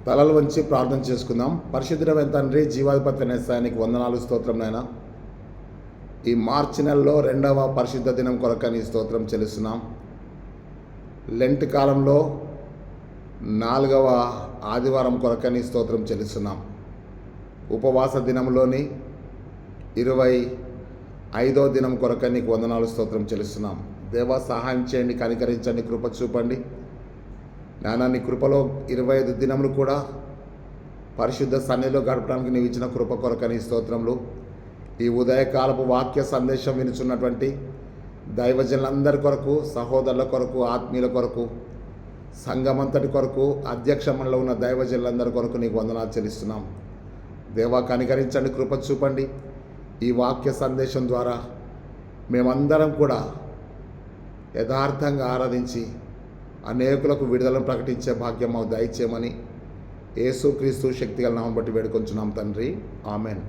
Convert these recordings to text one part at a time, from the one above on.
తలలు వంచి ప్రార్థన చేసుకుందాం. పరిశుద్ధమైన తండ్రి, జీవాధిపతి నేసానికి వందనాలు, స్తోత్రం నాయన. ఈ మార్చి నెలలో 2వ పరిశుద్ధ దినం కొరకని స్తోత్రం చెల్లిస్తున్నాం. లెంట్ కాలంలో 4వ ఆదివారం కొరకని స్తోత్రం చెల్లిస్తున్నాం. ఉపవాస దినంలోని 25వ దినం కొరకని వందనాలు, స్తోత్రం చెల్లిస్తున్నాం. దేవా, సహాయం చేయండి, కనికరించండి, కృప చూపండి నాయన. నీ కృపలో 25 దినములు కూడా పరిశుద్ధ సన్నిధిలో గడపడానికి నీవు ఇచ్చిన కృప కొరకని స్తోత్రములు. ఈ ఉదయకాలపు వాక్య సందేశం వినుచున్నటువంటి దైవజనులందరి కొరకు, సహోదరుల కొరకు, ఆత్మీయుల కొరకు, సంఘమంతటి కొరకు, అధ్యక్ష మండలిలో ఉన్న దైవజనులందరి కొరకు నీకు వందనాలు చెల్లిస్తున్నాం. దేవా, కనికరించండి, కృప చూపండి. ఈ వాక్య సందేశం ద్వారా మేమందరం కూడా యథార్థంగా ఆరాధించి అనేకులకు విడుదలను ప్రకటించే భాగ్యం మాకు దయచేయమని యేసుక్రీస్తు శక్తిగల నామం బట్టి వేడుకొంచున్నాం తండ్రి, ఆమెన్.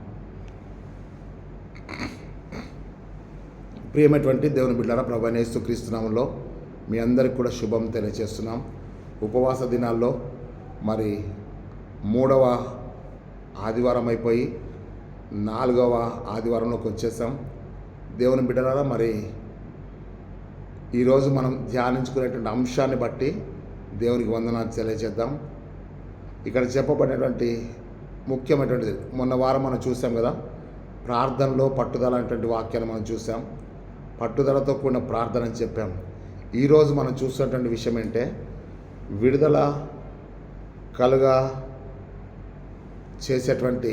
ప్రియమైనటువంటి దేవుని బిడ్డలారా, ప్రభువైన యేసుక్రీస్తు నామంలో మీ అందరికి కూడా శుభం తెలియజేస్తున్నాం. ఉపవాస దినాల్లో మరి 3వ ఆదివారం అయిపోయి 4వ ఆదివారంలోకి వచ్చేసాం. దేవుని బిడ్డలారా, మరి ఈరోజు మనం ధ్యానించుకునేటువంటి అంశాన్ని బట్టి దేవునికి వందనాలు తెలియజేద్దాం. ఇక్కడ చెప్పబడినటువంటి ముఖ్యమైనటువంటిది, మొన్న వారం మనం చూసాం కదా, ప్రార్థనలో పట్టుదల అనేటువంటి వాక్యాన్ని మనం చూసాం. పట్టుదలతో కూడిన ప్రార్థన అని చెప్పాం. ఈరోజు మనం చూస్తున్నటువంటి విషయం ఏంటంటే, విడుదల కలుగా చేసేటువంటి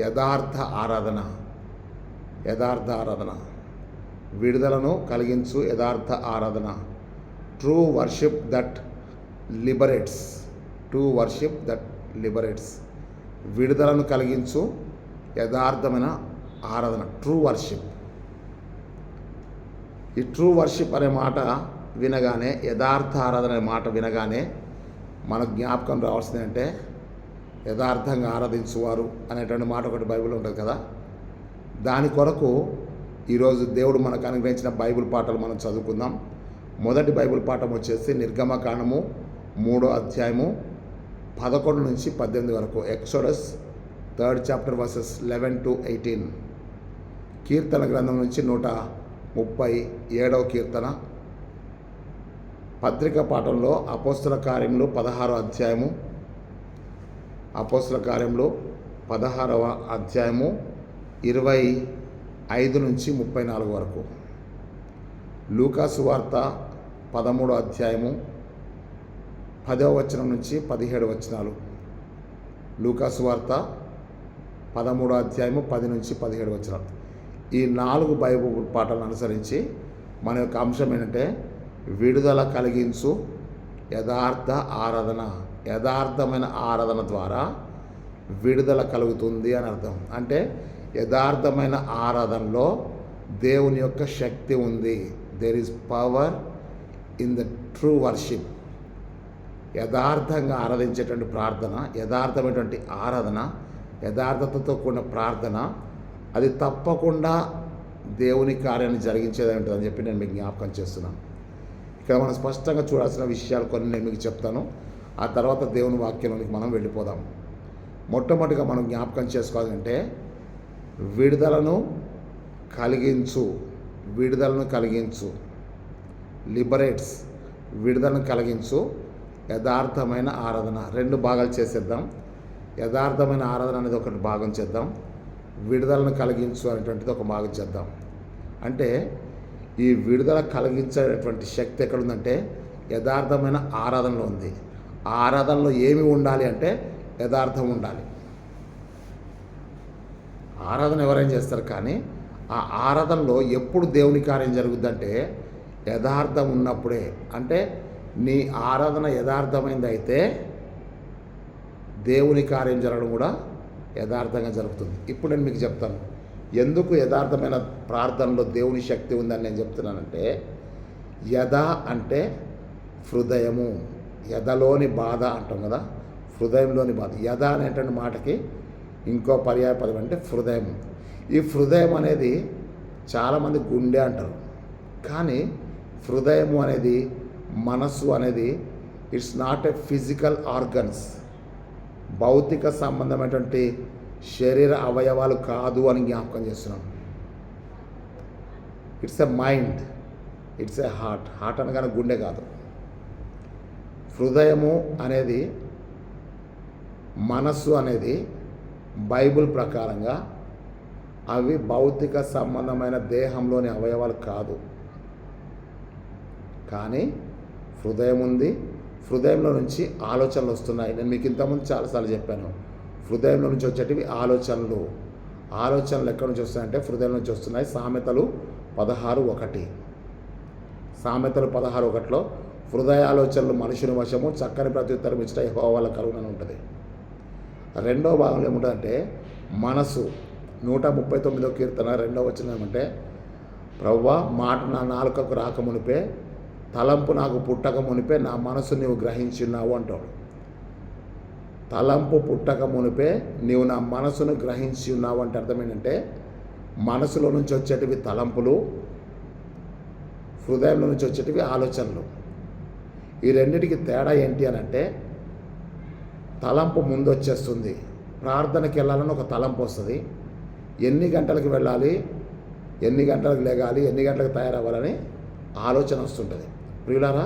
యథార్థ ఆరాధన. విడుదలను కలిగించు యథార్థ ఆరాధన. True worship that liberates. విడుదలను కలిగించు యథార్థమైన ఆరాధన, ట్రూ వర్షిప్. ఈ ట్రూ వర్షిప్ అనే మాట వినగానే, యథార్థ ఆరాధన అనే మాట వినగానే మనకు జ్ఞాపకం రావాల్సింది అంటే, యథార్థంగా ఆరాధించువారు అనేటువంటి మాట ఒకటి బైబిల్లో ఉంటుంది కదా. దాని కొరకు ఈరోజు దేవుడు మనకు అనుగ్రహించిన బైబిల్ పాఠాలు మనం చదువుకుందాం. మొదటి బైబిల్ పాఠం వచ్చేసి నిర్గమకాండము 3వ అధ్యాయము 11 నుంచి 18 వరకు. Exodus 3rd chapter verses 11 to 18. కీర్తన గ్రంథం నుంచి 137వ కీర్తన. పత్రిక పాఠంలో అపోస్తల కార్యములు 16వ అధ్యాయము, 25 నుంచి 34 వరకు. లూకా సువార్త 13వ అధ్యాయము 10వ వచనం నుంచి 17 వచనాలు. లూకా సువార్త 13వ అధ్యాయము 10 నుంచి 17 వచనాలు. ఈ 4 బైబిల్ పాఠాలను అనుసరించి మన యొక్క అంశం ఏంటంటే, విడుదల కలిగించు యథార్థ ఆరాధన. యథార్థమైన ఆరాధన ద్వారా విడుదల కలుగుతుంది అని అర్థం. అంటే యథార్థమైన ఆరాధనలో దేవుని యొక్క శక్తి ఉంది. There is power in the true worship. యథార్థంగా ఆరాధించేటువంటి ప్రార్థన, యథార్థమైనటువంటి ఆరాధన, యథార్థతతో కూడిన ప్రార్థన, అది తప్పకుండా దేవుని కార్యాన్ని జరిగించేది ఉంటుందని చెప్పి నేను మీకు జ్ఞాపకం చేస్తున్నాను. ఇక్కడ మనం స్పష్టంగా చూడాల్సిన విషయాలు కొన్ని నేను మీకు చెప్తాను. ఆ తర్వాత దేవుని వాక్యంలోనికి మనం వెళ్ళిపోదాం. మొట్టమొదటిగా మనం జ్ఞాపకం చేసుకోవాలంటే, విడుదలను కలిగించు లిబరేట్స్. విడుదలను కలిగించు యథార్థమైన ఆరాధన. 2 భాగాలు చేసేద్దాం. యథార్థమైన ఆరాధన అనేది ఒకటి భాగం చేద్దాం, విడుదలను కలిగించు అనేటువంటిది ఒక భాగం చేద్దాం. అంటే ఈ విడుదల కలిగించేటువంటి శక్తి ఎక్కడుందంటే, యథార్థమైన ఆరాధనలో ఉంది. ఆ ఆరాధనలో ఏమి ఉండాలి అంటే, యథార్థం ఉండాలి. ఆరాధన ఎవరైనా చేస్తారు, కానీ ఆ ఆరాధనలో ఎప్పుడు దేవుని కార్యం జరుగుద్దంటే, యథార్థం ఉన్నప్పుడే. అంటే నీ ఆరాధన యథార్థమైంది అయితే దేవుని కార్యం జరగడం కూడా యథార్థంగా జరుగుతుంది. ఇప్పుడు నేను మీకు చెప్తాను ఎందుకు యథార్థమైన ప్రార్థనలో దేవుని శక్తి ఉందని నేను చెప్తున్నానంటే, యథ అంటే హృదయము, యథలోని బాధ అంటాం కదా, హృదయంలోని బాధ. యథ అనేటువంటి మాటకి ఇంకో పర్యాయ పదం అంటే హృదయం. ఈ హృదయం అనేది చాలామంది గుండె అంటారు, కానీ హృదయము అనేది, మనస్సు అనేది, it's not a physical organs. భౌతిక సంబంధమైనటువంటి శరీర అవయవాలు కాదు అని జ్ఞాపకం చేస్తున్నాం. It's a mind, it's a heart. Heart అనగానే గుండె కాదు. హృదయము అనేది, మనస్సు అనేది బైబిల్ ప్రకారంగా అవి భౌతిక సంబంధమైన దేహంలోని అవయవాలు కాదు. కానీ హృదయం ఉంది. హృదయంలో నుంచి ఆలోచనలు వస్తున్నాయి. నేను మీకు ఇంతకుముందు చాలాసార్లు చెప్పాను. హృదయంలో నుంచి వచ్చేటివి ఆలోచనలు. ఆలోచనలు ఎక్కడి నుంచి వస్తాయంటే హృదయం నుంచి వస్తున్నాయి. సామెతలు 16:1. సామెతలు 16:1లో హృదయ ఆలోచనలు మనుషుని వశము, చక్కని ప్రత్యుత్తరం ఇచ్చట యెహోవా కలుగునని ఉంటుంది. రెండో భాగంలో ఏముంటుందంటే మనసు. 139వ కీర్తన 2వ వచనం ఏమంటే, ప్రభువా మాట నా నాలుకకు రాకమునిపే, తలంపు నాకు పుట్టక మునిపే నా మనసు నీవు గ్రహించున్నావు అంటాడు. తలంపు పుట్టక మునిపే నీవు నా మనసును గ్రహించి ఉన్నావు అంటే అర్థం ఏంటంటే, మనసులో నుంచి వచ్చేటివి తలంపులు, హృదయంలో నుంచి వచ్చేటివి ఆలోచనలు. ఈ రెండింటికి తేడా ఏంటి అని అంటే, తలంపు ముందు వచ్చేస్తుంది. ప్రార్థనకి వెళ్ళాలని ఒక తలంపు వస్తుంది. ఎన్ని గంటలకు వెళ్ళాలి, ఎన్ని గంటలకు లేగాలి, ఎన్ని గంటలకు తయారవ్వాలని ఆలోచన వస్తుంటుంది. ప్రియులారా,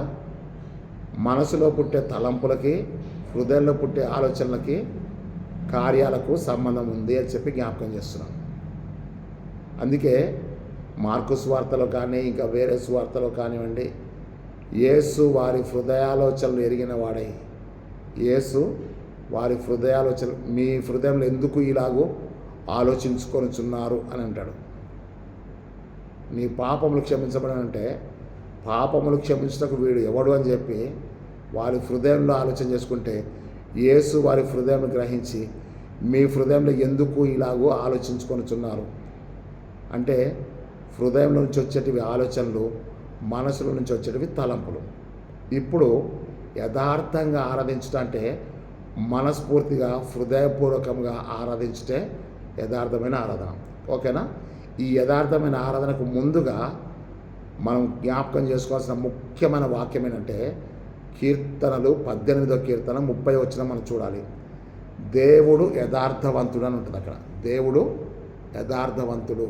మనసులో పుట్టే తలంపులకి, హృదయంలో పుట్టే ఆలోచనలకి, కార్యాలకు సంబంధం ఉంది అని చెప్పి జ్ఞాపకం చేస్తున్నాం. అందుకే మార్కు సువార్తలో కానీ ఇంకా వేరే సువార్తలో కానివ్వండి, యేసు వారి హృదయాలోచనలు ఎరిగిన వాడై, యేసు వారి హృదయాలోచన, మీ హృదయంలో ఎందుకు ఇలాగూ ఆలోచించుకొనిచున్నారు అని అంటాడు. నీ పాపములు క్షమించబడనంటే పాపములు క్షమించటకు వీడు ఎవడు అని చెప్పి వారి హృదయంలో ఆలోచన చేసుకుంటే, యేసు వారి హృదయం గ్రహించి మీ హృదయంలో ఎందుకు ఇలాగూ ఆలోచించుకొనిచున్నారు అంటే, హృదయంలో నుంచి వచ్చేటివి ఆలోచనలు, మనసులో నుంచి వచ్చేటివి తలంపులు. ఇప్పుడు యథార్థంగా ఆరాధించటం అంటే మనస్ఫూర్తిగా హృదయపూర్వకంగా ఆరాధించటే యథార్థమైన ఆరాధన. ఓకేనా? ఈ యథార్థమైన ఆరాధనకు ముందుగా మనం జ్ఞాపకం చేసుకోవాల్సిన ముఖ్యమైన వాక్యం ఏంటంటే, కీర్తనలు 18వ కీర్తన 30వ వచనం మనం చూడాలి. దేవుడు యథార్థవంతుడు అని ఉంటుంది అక్కడ. దేవుడు యథార్థవంతుడు.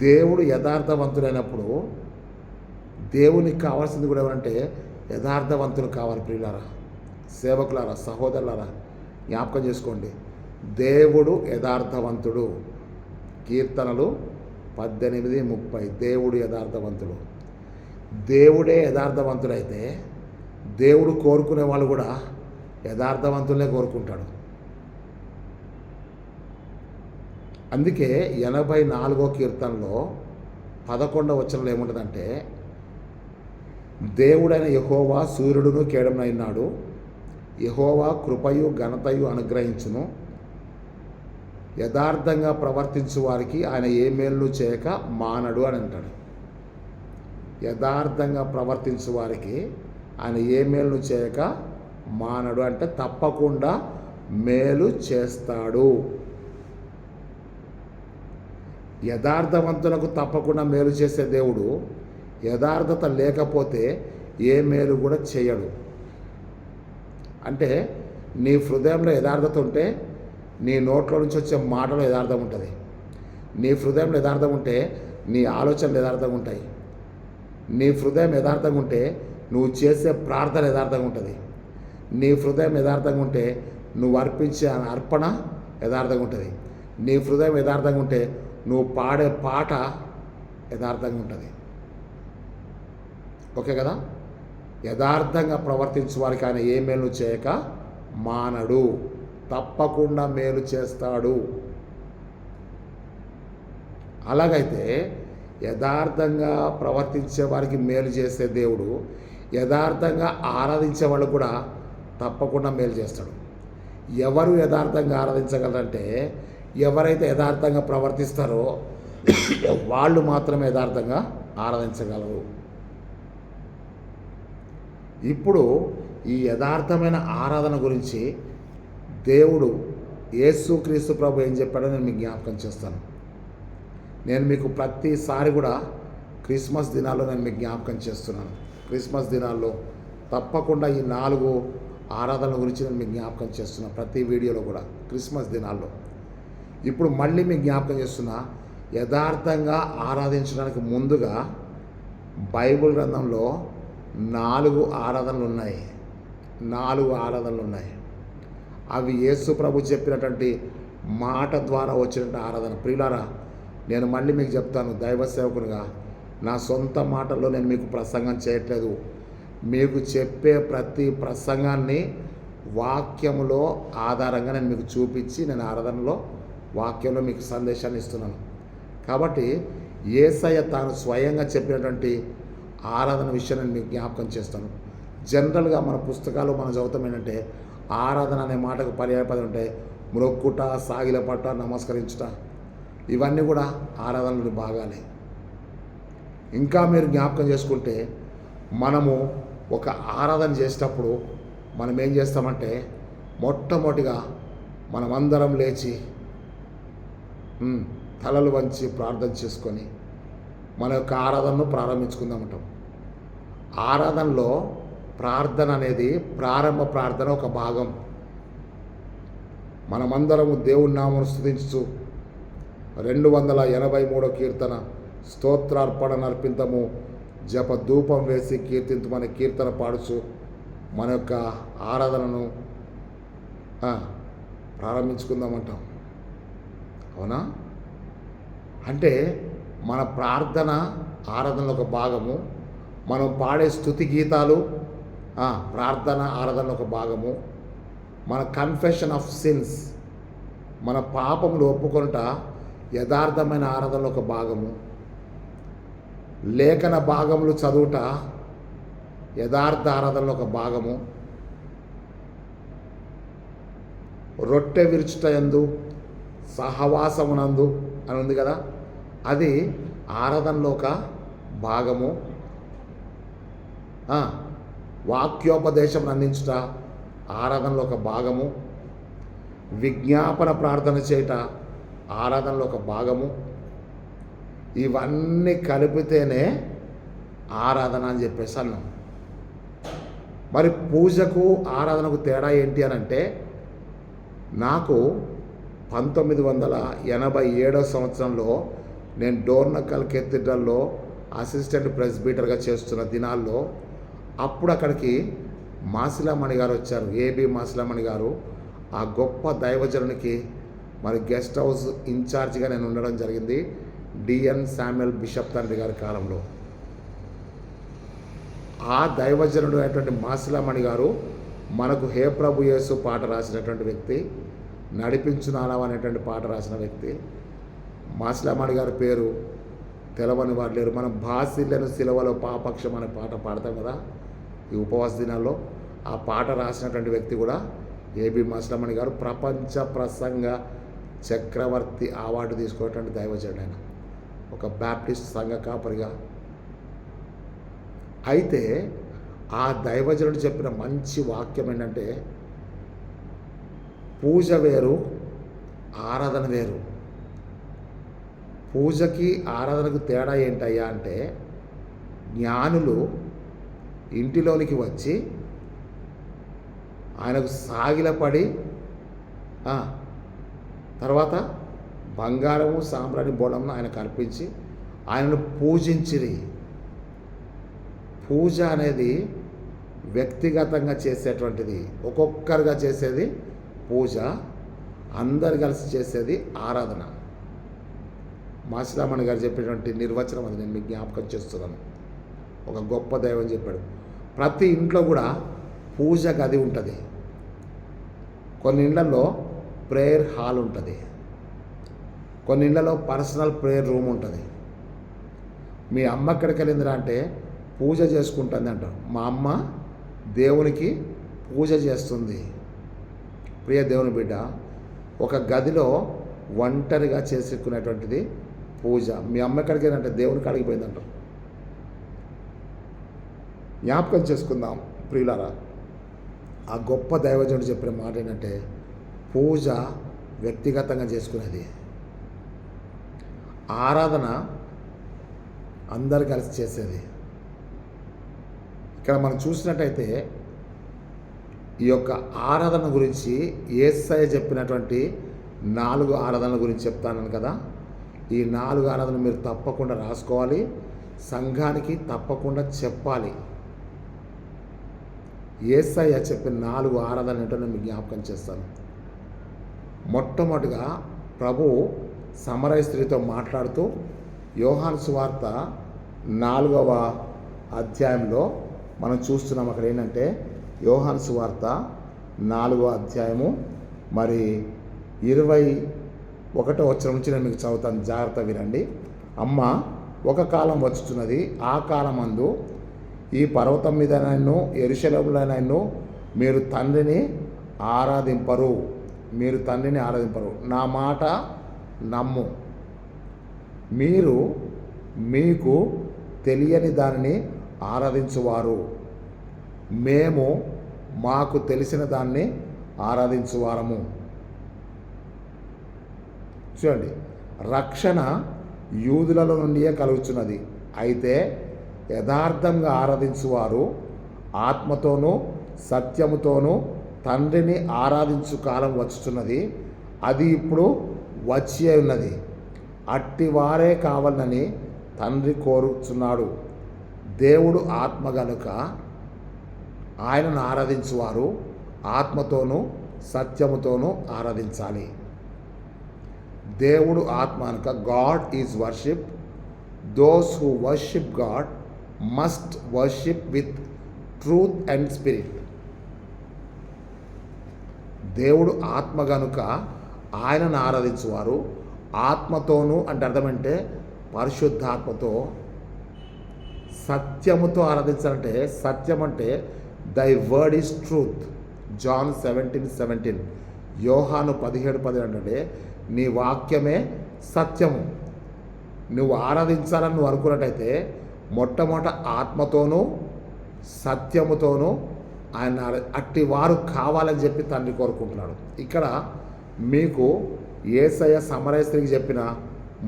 దేవుడు యథార్థవంతుడైనప్పుడు దేవునికి కావాల్సింది కూడా ఏమంటే యథార్థవంతులు కావాలి. ప్రియులారా, సేవకులారా, సహోదరులారా, జ్ఞాపకం చేసుకోండి. దేవుడు యథార్థవంతుడు. కీర్తనలు 18:30. దేవుడు యథార్థవంతుడు. దేవుడే యథార్థవంతుడైతే దేవుడు కోరుకునే వాళ్ళు కూడా యథార్థవంతులనే కోరుకుంటాడు. అందుకే 84వ కీర్తనలో 11వ వచనంలో ఏముంటుందంటే, దేవుడైన యెహోవా సూర్యుడును కేడమునైనాడు, యెహోవా కృపయు ఘనతయు అనుగ్రహించును, యథార్థంగా ప్రవర్తించు వారికి ఆయన ఏ మేలు చేయక మానడు అని అంటాడు. యథార్థంగా ప్రవర్తించు వారికి ఆయన ఏ మేలు చేయక మానడు అంటే తప్పకుండా మేలు చేస్తాడు. యథార్థవంతులకు తప్పకుండా మేలు చేసే దేవుడు యథార్థత లేకపోతే ఏ మేలు కూడా చేయడు. అంటే నీ హృదయంలో యథార్థత ఉంటే నీ నోట్లో నుంచి వచ్చే మాటలో యథార్థం ఉంటుంది. నీ హృదయంలో యథార్థం ఉంటే నీ ఆలోచనలు యథార్థంగా ఉంటాయి. నీ హృదయం యథార్థంగా ఉంటే నువ్వు చేసే ప్రార్థన యథార్థంగా ఉంటుంది. నీ హృదయం యథార్థంగా ఉంటే నువ్వు అర్పించే అర్పణ యథార్థంగా ఉంటుంది. నీ హృదయం యథార్థంగా ఉంటే నువ్వు పాడే పాట యథార్థంగా ఉంటుంది. ఓకే కదా? యథార్థంగా ప్రవర్తించే వారికి ఆయన ఏ మేలు చేయక మానడు, తప్పకుండా మేలు చేస్తాడు. అలాగైతే యథార్థంగా ప్రవర్తించే వారికి మేలు చేసే దేవుడు యథార్థంగా ఆరాధించే వాళ్ళు కూడా తప్పకుండా మేలు చేస్తాడు. ఎవరు యథార్థంగా ఆరాధించగలరంటే ఎవరైతే యథార్థంగా ప్రవర్తిస్తారో వాళ్ళు మాత్రమే యథార్థంగా ఆరాధించగలరు. ఇప్పుడు ఈ యథార్థమైన ఆరాధన గురించి దేవుడు యేసుక్రీస్తు ప్రభు ఏం చెప్పాడో నేను మీకు జ్ఞాపకం చేస్తాను. నేను మీకు ప్రతిసారి కూడా క్రిస్మస్ దినాల్లో నేను మీకు జ్ఞాపకం చేస్తున్నాను. క్రిస్మస్ దినాల్లో తప్పకుండా ఈ 4 ఆరాధన గురించి నేను మీకు జ్ఞాపకం చేస్తున్నా ప్రతి వీడియోలో కూడా క్రిస్మస్ దినాల్లో. ఇప్పుడు మళ్ళీ మీకు జ్ఞాపకం చేస్తున్నా, యథార్థంగా ఆరాధించడానికి ముందుగా బైబిల్ గ్రంథంలో 4 ఆరాధనలు ఉన్నాయి. 4 ఆరాధనలు ఉన్నాయి. అవి యేసు ప్రభు చెప్పినటువంటి మాట ద్వారా వచ్చినటువంటి ఆరాధన. ప్రియులారా, నేను మళ్ళీ మీకు చెప్తాను, దైవ సేవకునిగా నా సొంత మాటల్లో నేను మీకు ప్రసంగం చేయట్లేదు. మీకు చెప్పే ప్రతి ప్రసంగాన్ని వాక్యములో ఆధారంగా నేను మీకు చూపించి నేను ఆరాధనలో వాక్యంలో మీకు సందేశాన్ని ఇస్తున్నాను. కాబట్టి యేసయ్య తాను స్వయంగా చెప్పినటువంటి ఆరాధన విషయం నేను మీకు జ్ఞాపకం చేస్తాను. జనరల్గా మన పుస్తకాలు మనం చదువుతాం ఏంటంటే, ఆరాధన అనే మాటకు పర్యాయపదం ఉంటే మ్రొక్కుట, సాగిలపట, నమస్కరించుట, ఇవన్నీ కూడా ఆరాధనలోని భాగాలే. ఇంకా మీరు జ్ఞాపకం చేసుకుంటే, మనము ఒక ఆరాధన చేసేటప్పుడు మనం ఏం చేస్తామంటే, మొట్టమొదటిగా మనమందరం లేచి తలలు వంచి ప్రార్థన చేసుకొని మన యొక్క ఆరాధనను ప్రారంభించుకుందామంటాం. ఆరాధనలో ప్రార్థన అనేది ప్రారంభ ప్రార్థన ఒక భాగం. మనమందరము దేవుని నామమును స్తుతించుచు 283వ కీర్తన స్తోత్రార్పణ నర్పింతము జప ధూపం వేసి కీర్తింతుమని కీర్తన పాడుచు మన యొక్క ఆరాధనను ప్రారంభించుకుందామంటాం. అవునా? అంటే మన ప్రార్థన ఆరాధనలో ఒక భాగము. మనం పాడే స్తుతి గీతాలు ప్రార్థన ఆరాధనలో ఒక భాగము. మన కన్ఫెషన్ ఆఫ్ సిన్స్, మన పాపములు ఒప్పుకొనుట యథార్థమైన ఆరాధనలో ఒక భాగము. లేఖన భాగములు చదువుట యథార్థ ఆరాధనలో ఒక భాగము. రొట్టె విరుచుట యందు సహవాసమునందు అని ఉంది కదా, అది ఆరాధనలో ఒక భాగము. వాక్యోపదేశం అందించుట ఆరాధనలో ఒక భాగము. విజ్ఞాపన ప్రార్థన చేయుట ఆరాధనలో ఒక భాగము. ఇవన్నీ కలిపితేనే ఆరాధన అని చెప్పేసి అన్నాం. మరి పూజకు ఆరాధనకు తేడా ఏంటి అని అంటే, నాకు 1987వ సంవత్సరంలో నేను డోర్నకల్ కేథీడ్రల్లో అసిస్టెంట్ ప్రెస్బీటర్గా చేస్తున్న దినాల్లో అప్పుడు అక్కడికి మాసిలామణి గారు వచ్చారు. ఏబి మాసిలామణి గారు. ఆ గొప్ప దైవజనునికి మరి గెస్ట్ హౌస్ ఇన్ఛార్జిగా నేను ఉండడం జరిగింది డిఎన్ శామ్యుయల్ బిషప్ తండ్రి గారి కాలంలో. ఆ దైవజనుడు అయినటువంటి మాసిలామణి గారు మనకు హే ప్రభు యేసు పాట రాసినటువంటి వ్యక్తి, నడిపించునాలా అనేటువంటి పాట రాసిన వ్యక్తి. మాసిలామణి గారి పేరు తెలవని వారు లేరు. మనం బాసిలను సిలువలో పాపక్షం అనే పాట పాడతాం కదా ఈ ఉపవాస దినాల్లో. ఆ పాట రాసినటువంటి వ్యక్తి కూడా ఏబి మాసిలామణి గారు. ప్రపంచ ప్రసంగ చక్రవర్తి అవార్డు తీసుకున్నటువంటి దైవజనుడు ఆయన, ఒక బ్యాప్టిస్ట్ సంఘ కాపరిగా. అయితే ఆ దైవజనుడు చెప్పిన మంచి వాక్యం ఏంటంటే, పూజ వేరు ఆరాధన వేరు. పూజకి ఆరాధనకు తేడా ఏంటయ్యా అంటే, జ్ఞానులు ఇంటిలోనికి వచ్చి ఆయనకు సాగిలపడి తర్వాత బంగారము సాంబ్రాణి బోళంను ఆయనకు అర్పించి ఆయనను పూజించిరి. పూజ అనేది వ్యక్తిగతంగా చేసేటువంటిది, ఒక్కొక్కరుగా చేసేది పూజ, అందరు కలిసి చేసేది ఆరాధన. మాసిలామణి గారు చెప్పినటువంటి నిర్వచనం అది నేను మీకు జ్ఞాపకం చేస్తున్నాను. ఒక గొప్ప దైవం చెప్పాడు, ప్రతి ఇంట్లో కూడా పూజ గది ఉంటుంది. కొన్ని ఇళ్లలో ప్రేయర్ హాల్ ఉంటుంది, కొన్ని ఇళ్లలో పర్సనల్ ప్రేయర్ రూమ్ ఉంటుంది. మీ అమ్మ ఎక్కడికి వెళ్ళిందిరా అంటే పూజ చేసుకుంటుంది అంటారు. మా అమ్మ దేవునికి పూజ చేస్తుంది. ప్రియ దేవుని బిడ్డ, ఒక గదిలో ఒంటరిగా చేసుకునేటువంటిది పూజ. మీ అమ్మ ఎక్కడికి అంటే దేవునికి అడిగిపోయిందంటారు. జ్ఞాపకం చేసుకుందాం ప్రియులారా, ఆ గొప్ప దైవజనుడు చెప్పిన మాట ఏంటంటే, పూజ వ్యక్తిగతంగా చేసుకునేది, ఆరాధన అందరు కలిసి చేసేది. ఇక్కడ మనం చూసినట్టయితే ఈ యొక్క ఆరాధన గురించి యేసయ్య చెప్పినటువంటి 4 ఆరాధనల గురించి చెప్తాను కదా. ఈ 4 ఆరాధనలు మీరు తప్పకుండా రాసుకోవాలి, సంఘానికి తప్పకుండా చెప్పాలి. యేసయ్య చెప్పిన 4 ఆరాధనలు ఏంటో నేను మీకు జ్ఞాపకం చేస్తాను. మొట్టమొదటిగా ప్రభు సమరయ స్త్రీతో మాట్లాడుతూ యోహాను సువార్త 4వ అధ్యాయంలో మనం చూస్తున్నాం. అక్కడ ఏంటంటే యోహాను సువార్త 4వ అధ్యాయము మరి 21వ వచనం నుంచి నేను మీకు చదువుతాను, జాగ్రత్త వినండి. అమ్మ, ఒక కాలం వచ్చుచున్నది, ఆ కాలమందు ఈ పర్వతం మీదనైనను యెరూషలేములోనైనను మీరు తండ్రిని ఆరాధింపరు, నా మాట నమ్ము. మీరు మీకు తెలియని దానిని ఆరాధించువారు, మేము మాకు తెలిసిన దాన్ని ఆరాధించువారము. చూడండి, రక్షణ యూదులలో నుండియే కలుగుచున్నది. అయితే యథార్థంగా ఆరాధించువారు ఆత్మతోనూ సత్యముతోనూ తండ్రిని ఆరాధించు కాలం వచ్చుచున్నది, అది ఇప్పుడు వచ్చి ఉన్నది. అట్టివారే కావాలని తండ్రి కోరుచున్నాడు. దేవుడు ఆత్మ గనుక ఆయనను ఆరాధించువారు ఆత్మతోనూ సత్యముతోనూ ఆరాధించాలి. దేవుడు ఆత్మ కనుక God is worship. Those who worship God must worship with truth and spirit. దేవుడు ఆత్మ గనుక ఆయనను ఆరాధించువారు ఆత్మతోనూ, అంటే అర్థమంటే పరిశుద్ధాత్మతో, సత్యముతో ఆరాధించాలంటే, సత్యం అంటే దై వర్డ్ ఈజ్ ట్రూత్. జాన్ 17:17, యోహాను 17:17 అంటే నీ వాక్యమే సత్యము. నువ్వు ఆరాధించాలని నువ్వు అనుకున్నట్టయితే మొట్టమొదట ఆత్మతోనూ సత్యముతోనూ ఆయన అట్టి వారు కావాలని చెప్పి తండ్రి కోరుకుంటున్నాడు. ఇక్కడ మీకు యేసయ్య సమరయ స్త్రీకి చెప్పిన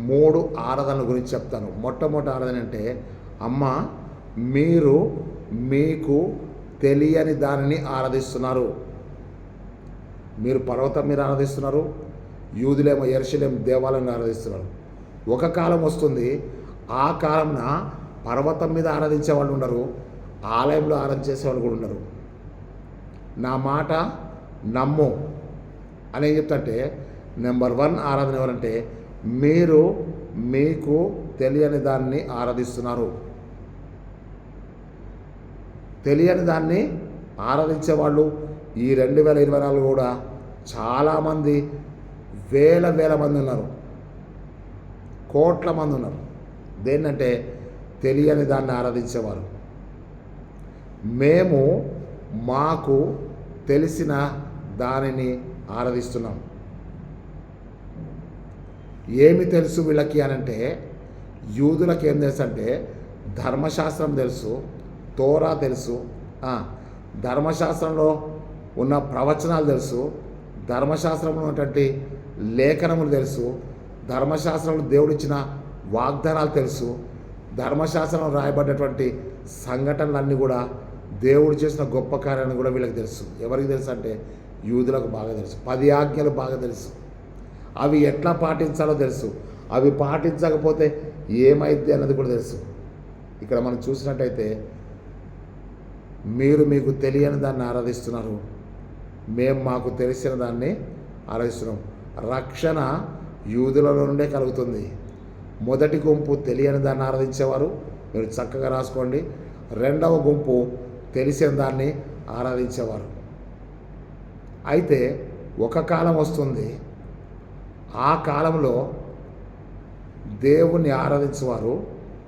3 ఆరాధనల గురించి చెప్తాను. మొట్టమొదటి ఆరాధన అంటే, అమ్మ, మీరు మీకు తెలియని దానిని ఆరాధిస్తున్నారు. మీరు పర్వతం మీద ఆరాధిస్తున్నారు, యూదులేమో యెరూషలేము దేవాలయాన్ని ఆరాధిస్తున్నారు. ఒక కాలం వస్తుంది, ఆ కాలంన పర్వతం మీద ఆరాధించే వాళ్ళు ఉండరు, ఆలయంలో ఆరాధించేసే వాళ్ళు కూడా ఉండరు. నా మాట నమ్ము అని ఏం చెప్తుంటే, నెంబర్ 1 ఆరాధన ఎవరంటే, మీరు మీకు తెలియని దాన్ని ఆరాధిస్తున్నారు. తెలియని దాన్ని ఆరాధించేవాళ్ళు ఈ 2024 కూడా చాలామంది, వేల మంది ఉన్నారు, కోట్ల మంది ఉన్నారు. దేన్నంటే తెలియని దాన్ని ఆరాధించేవారు. మేము మాకు తెలిసిన దానిని ఆరాధిస్తున్నాం. ఏమి తెలుసు వీళ్ళకి అనంటే, యూదులకు ఏం తెలుసు అంటే ధర్మశాస్త్రం తెలుసు, తోరా తెలుసు, ధర్మశాస్త్రంలో ఉన్న ప్రవచనాలు తెలుసు, ధర్మశాస్త్రంలో ఉన్నటువంటి లేఖనములు తెలుసు, ధర్మశాస్త్రంలో దేవుడిచ్చిన వాగ్దానాలు తెలుసు, ధర్మశాస్త్రంలో రాయబడ్డటువంటి సంఘటనలన్నీ కూడా, దేవుడు చేసిన గొప్ప కార్యాలను కూడా వీళ్ళకి తెలుసు. ఎవరికి తెలుసు అంటే యూదులకు బాగా తెలుసు. 10 ఆజ్ఞలు బాగా తెలుసు. అవి ఎట్లా పాటించాలో తెలుసు. అవి పాటించకపోతే ఏమైద్ది అన్నది కూడా తెలుసు. ఇక్కడ మనం చూసినట్టయితే, మీరు మీకు తెలియని దాన్ని ఆరాధిస్తున్నారు, మేము మాకు తెలిసిన దాన్ని ఆరాధిస్తున్నాం. రక్షణ యూదులలో నుండే కలుగుతుంది. మొదటి గుంపు తెలియని దాన్ని ఆరాధించేవారు, మీరు చక్కగా రాసుకోండి. 2వ గుంపు తెలిసిన దాన్ని ఆరాధించేవారు. అయితే ఒక కాలం వస్తుంది, ఆ కాలంలో దేవుణ్ణి ఆరాధించేవారు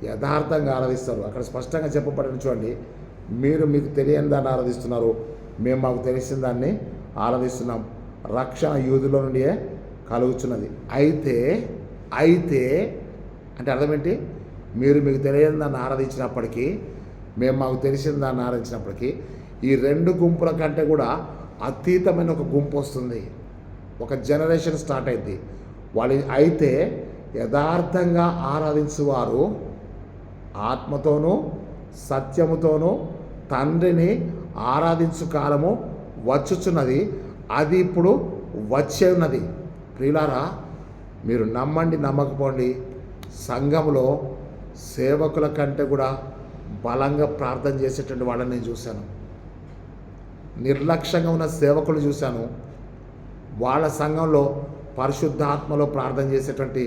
యథార్థంగా ఆరాధిస్తారు. అక్కడ స్పష్టంగా చెప్పబడిన చూడండి, మీరు మీకు తెలియని దాన్ని ఆరాధిస్తున్నారు, మేము మాకు తెలిసిన దాన్ని ఆరాధిస్తున్నాం. రక్షణ యూదులో నుండియే కలుగుతున్నది. అయితే అంటే అర్థం ఏంటి? మీరు మీకు తెలియని దాన్ని ఆరాధించినప్పటికీ, మేము మాకు తెలిసిన దాన్ని ఆరాధించినప్పటికీ, ఈ 2 గుంపుల కంటే కూడా అతీతమైన ఒక గుంపు వస్తుంది. ఒక జనరేషన్ స్టార్ట్ అయింది. వాళ్ళు అయితే యథార్థంగా ఆరాధించువారు ఆత్మతోనూ సత్యముతోనూ తండ్రిని ఆరాధించు కాలము వచ్చుచున్నది, అది ఇప్పుడు వచ్చే ఉన్నది. ప్రియులారా, మీరు నమ్మండి నమ్మకపోండి, సంఘంలో సేవకుల కంటే కూడా బలంగా ప్రార్థన చేసేటువంటి వాళ్ళని నేను చూశాను. నిర్లక్ష్యంగా ఉన్న సేవకులు చూశాను. వాళ్ళ సంఘంలో పరిశుద్ధాత్మలో ప్రార్థన చేసేటువంటి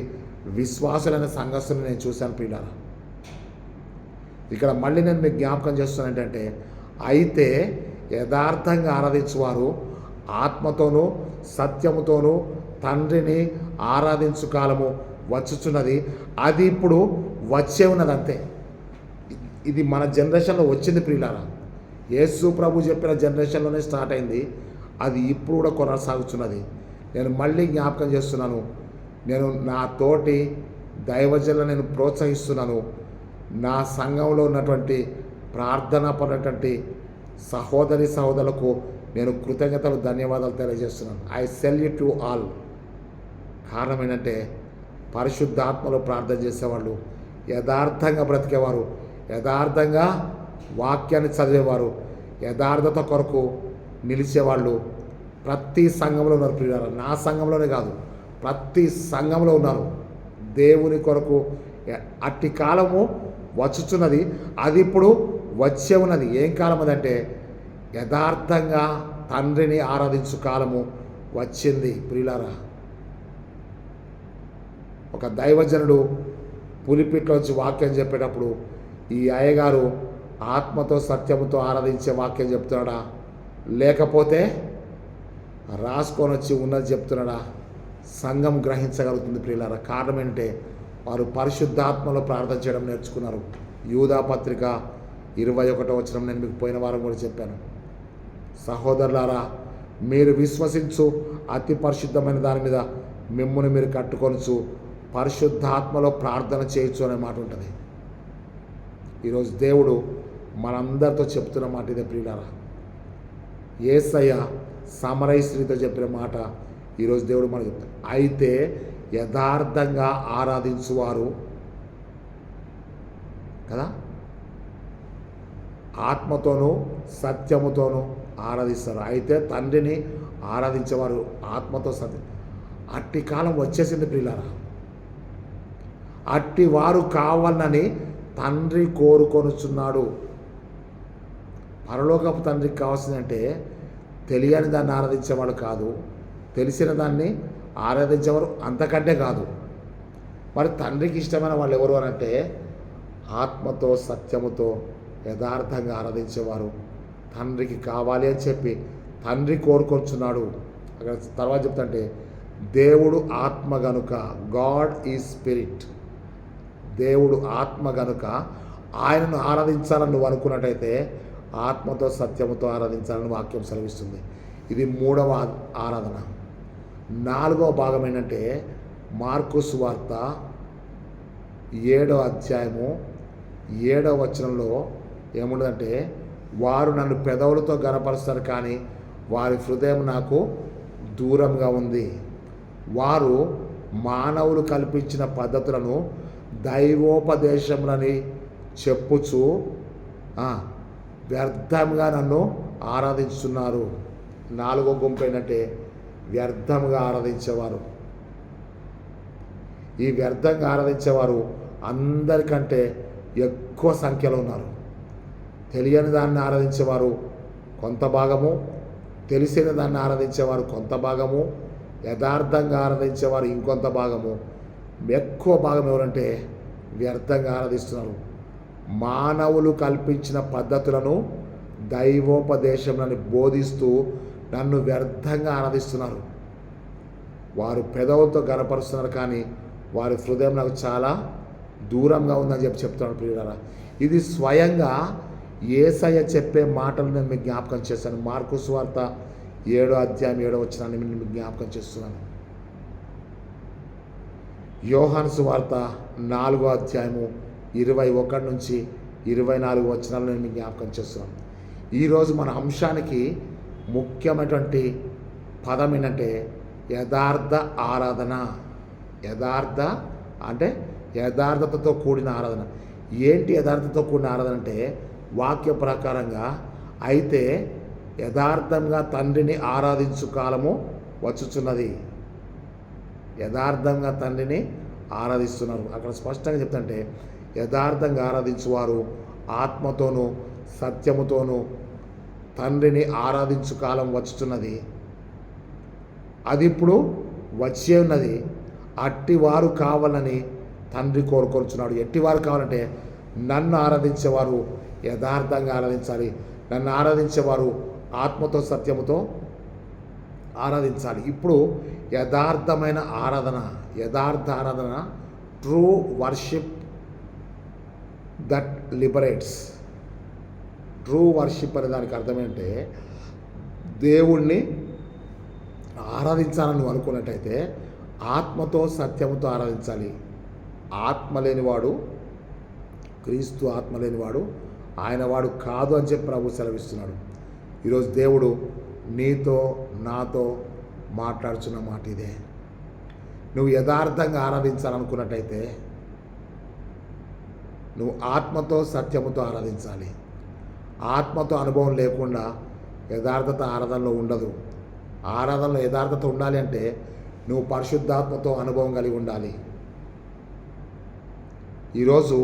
విశ్వాసులైన సంఘస్థులను నేను చూశాను. ప్రియులారా, ఇక్కడ మళ్ళీ నేను మీకు జ్ఞాపకం చేస్తున్నాను ఏంటంటే, అయితే యథార్థంగా ఆరాధించువారు ఆత్మతోనూ సత్యముతోనూ తండ్రిని ఆరాధించు కాలము వచ్చుచున్నది, అది ఇప్పుడు వచ్చే ఉన్నది. అంతే. ఇది మన జనరేషన్లో వచ్చింది. ప్రియులారా, యేసు ప్రభు చెప్పిన జనరేషన్లోనే స్టార్ట్ అయింది. అది ఇప్పుడు కూడా కొనసాగుతున్నది. నేను మళ్ళీ జ్ఞాపకం చేస్తున్నాను, నేను నా తోటి దైవజనులను నేను ప్రోత్సహిస్తున్నాను. నా సంఘంలో ఉన్నటువంటి ప్రార్థన పడినటువంటి సహోదరి సహోదరులకు నేను కృతజ్ఞతలు ధన్యవాదాలు తెలియజేస్తున్నాను. I salute to all. కారణం ఏంటంటే, పరిశుద్ధాత్మలో ప్రార్థన చేసేవాళ్ళు, యథార్థంగా బ్రతికేవారు, యథార్థంగా వాక్యాన్ని చదివేవారు, యథార్థత కొరకు నిలిచేవాళ్ళు ప్రతి సంఘంలో ఉన్నారు. ప్రియులారా, నా సంఘంలోనే కాదు, ప్రతి సంఘంలో ఉన్నారు. దేవుని కొరకు అట్టి కాలము వచ్చుచున్నది, అది ఇప్పుడు వచ్చే ఉన్నది. ఏం కాలం అదంటే, యథార్థంగా తండ్రిని ఆరాధించు కాలము వచ్చింది. ప్రియులారా, ఒక దైవజనుడు పులిపిట్లోంచి వాక్యం చెప్పేటప్పుడు ఈ అయ్యగారు ఆత్మతో సత్యముతో ఆరాధించే వాక్యం చెప్తున్నాడా, లేకపోతే రాసుకొని వచ్చి ఉన్నది చెప్తున్నాడా, సంఘం గ్రహించగలుగుతుంది. ప్రియులారా, కారణం ఏంటంటే, వారు పరిశుద్ధాత్మలో ప్రార్థన చేయడం నేర్చుకున్నారు. యూదా పత్రిక 21వ వచనం నేను మీకు పోయిన వారం కూడా చెప్పాను. సహోదరులారా, మీరు విశ్వసించు అతి పరిశుద్ధమైన దాని మీద మిమ్ముని మీరు కట్టుకొనుచు పరిశుద్ధాత్మలో ప్రార్థన చేయొచ్చు అనే మాట ఉంటుంది. ఈరోజు దేవుడు మనందరితో చెప్తున్న మాట ఇదే. ప్రియులారా, యేసయ్య సమరయ స్త్రీతో చెప్పిన మాట ఈరోజు దేవుడు మనకు చెప్తాడు. అయితే యథార్థంగా ఆరాధించువారు కదా, ఆత్మతోనూ సత్యముతోనూ ఆరాధిస్తారు. అయితే తండ్రిని ఆరాధించేవారు ఆత్మతో సత్యం. అట్టి కాలం వచ్చేసింది. ప్రియులారా, అట్టి వారు కావాలని తండ్రి కోరుకొనుచున్నాడు. పరలోకపు తండ్రికి కావాల్సిందంటే తెలియని దాన్ని ఆరాధించేవాడు కాదు, తెలిసిన దాన్ని ఆరాధించేవారు అంతకంటే కాదు. మరి తండ్రికి ఇష్టమైన వాళ్ళు ఎవరు అని అంటే, ఆత్మతో సత్యముతో యథార్థంగా ఆరాధించేవారు తండ్రికి కావాలి అని చెప్పి తండ్రి కోరుకొచ్చున్నాడు. అక్కడ తర్వాత చెప్తుంటే, దేవుడు ఆత్మ గనుక, గాడ్ ఈజ్ స్పిరిట్. దేవుడు ఆత్మ గనుక ఆయనను ఆరాధించాలని నువ్వు అనుకున్నట్టయితే ఆత్మతో సత్యముతో ఆరాధించాలని వాక్యం సెలవిస్తుంది. ఇది 3వ ఆరాధన. 4వ భాగం ఏంటంటే, మార్కు సువార్త 7వ అధ్యాయము 7వ వచనంలో ఏముండదంటే, వారు నన్ను పెదవులతో గనపరుస్తారు కానీ వారి హృదయం నాకు దూరంగా ఉంది. వారు మానవులు కల్పించిన పద్ధతులను దైవోపదేశములని చెప్పుచు వ్యర్థంగా నన్ను ఆరాధిస్తున్నారు. 4వ గుంపు ఏంటంటే, వ్యర్థంగా ఆరాధించేవారు. ఈ వ్యర్థంగా ఆరాధించేవారు అందరికంటే ఎక్కువ సంఖ్యలో ఉన్నారు. తెలియని దాన్ని ఆరాధించేవారు కొంత భాగము, తెలిసిన దాన్ని ఆరాధించేవారు కొంత భాగము, యథార్థంగా ఆరాధించేవారు ఇంకొంత భాగము. ఎక్కువ భాగం ఎవరంటే వ్యర్థంగా ఆరాధిస్తున్నారు. మానవులు కల్పించిన పద్ధతులను దైవోపదేశంలను బోధిస్తూ నన్ను వ్యర్థంగా ఆరాధిస్తున్నారు. వారు పెదవులతో గనపరుస్తున్నారు కానీ వారి హృదయం నాకు చాలా దూరంగా ఉందని చెప్తున్నాడు. ప్రియులారా, ఇది స్వయంగా యేసయ్య చెప్పే మాటలు నేను మీకు జ్ఞాపకం చేశాను. మార్కు సువార్త 7వ అధ్యాయం 7వ వచనాన్ని నేను మీకు జ్ఞాపకం చేస్తున్నాను. యోహాను సువార్త 4వ అధ్యాయము 21 నుంచి 24 వచనాలు నేను మీకు జ్ఞాపకం చేస్తున్నాను. ఈరోజు మన అంశానికి ముఖ్యమైనటువంటి పదం ఏంటంటే యథార్థ ఆరాధన. యథార్థ అంటే యథార్థతతో కూడిన ఆరాధన. ఏంటి యథార్థతతో కూడిన ఆరాధన అంటే, వాక్య ప్రకారంగా అయితే యథార్థంగా తండ్రిని ఆరాధించు కాలము వచ్చుచున్నది. యథార్థంగా తండ్రిని ఆరాధిస్తున్నారు. అక్కడ స్పష్టంగా చెప్తుంటే యథార్థంగా ఆరాధించువారు ఆత్మతోనూ సత్యముతోనూ తండ్రిని ఆరాధించు కాలం వచ్చుచున్నది. అది ఇప్పుడు వచ్చే ఉన్నది. అట్టివారు కావాలని తండ్రి కోరుకొనుచున్నాడు. ఎట్టివారు కావాలంటే నన్ను ఆరాధించేవారు యథార్థంగా ఆరాధించాలి. నన్ను ఆరాధించేవారు ఆత్మతో సత్యముతో ఆరాధించాలి. ఇప్పుడు యథార్థమైన ఆరాధన, యథార్థ ఆరాధన, true worship that liberates. True worship అనే దానికి అర్థం ఏంటంటే దేవుణ్ణి ఆరాధించాలని నువ్వు అనుకున్నట్టయితే ఆత్మతో సత్యముతో ఆరాధించాలి. ఆత్మ లేనివాడు, క్రీస్తు ఆత్మ లేనివాడు ఆయన వాడు కాదు అని చెప్పి ప్రభు సెలవిస్తున్నాడు. ఈరోజు దేవుడు నీతో నాతో మాట్లాడుచున్న మాట ఇదే. నువ్వు యథార్థంగా ఆరాధించాలనుకున్నట్టయితే నువ్వు ఆత్మతో సత్యముతో ఆరాధించాలి. ఆత్మతో అనుభవం లేకుండా యథార్థత ఆరాధనలో ఉండదు. ఆరాధనలో యథార్థత ఉండాలి అంటే నువ్వు పరిశుద్ధాత్మతో అనుభవం కలిగి ఉండాలి. ఈరోజు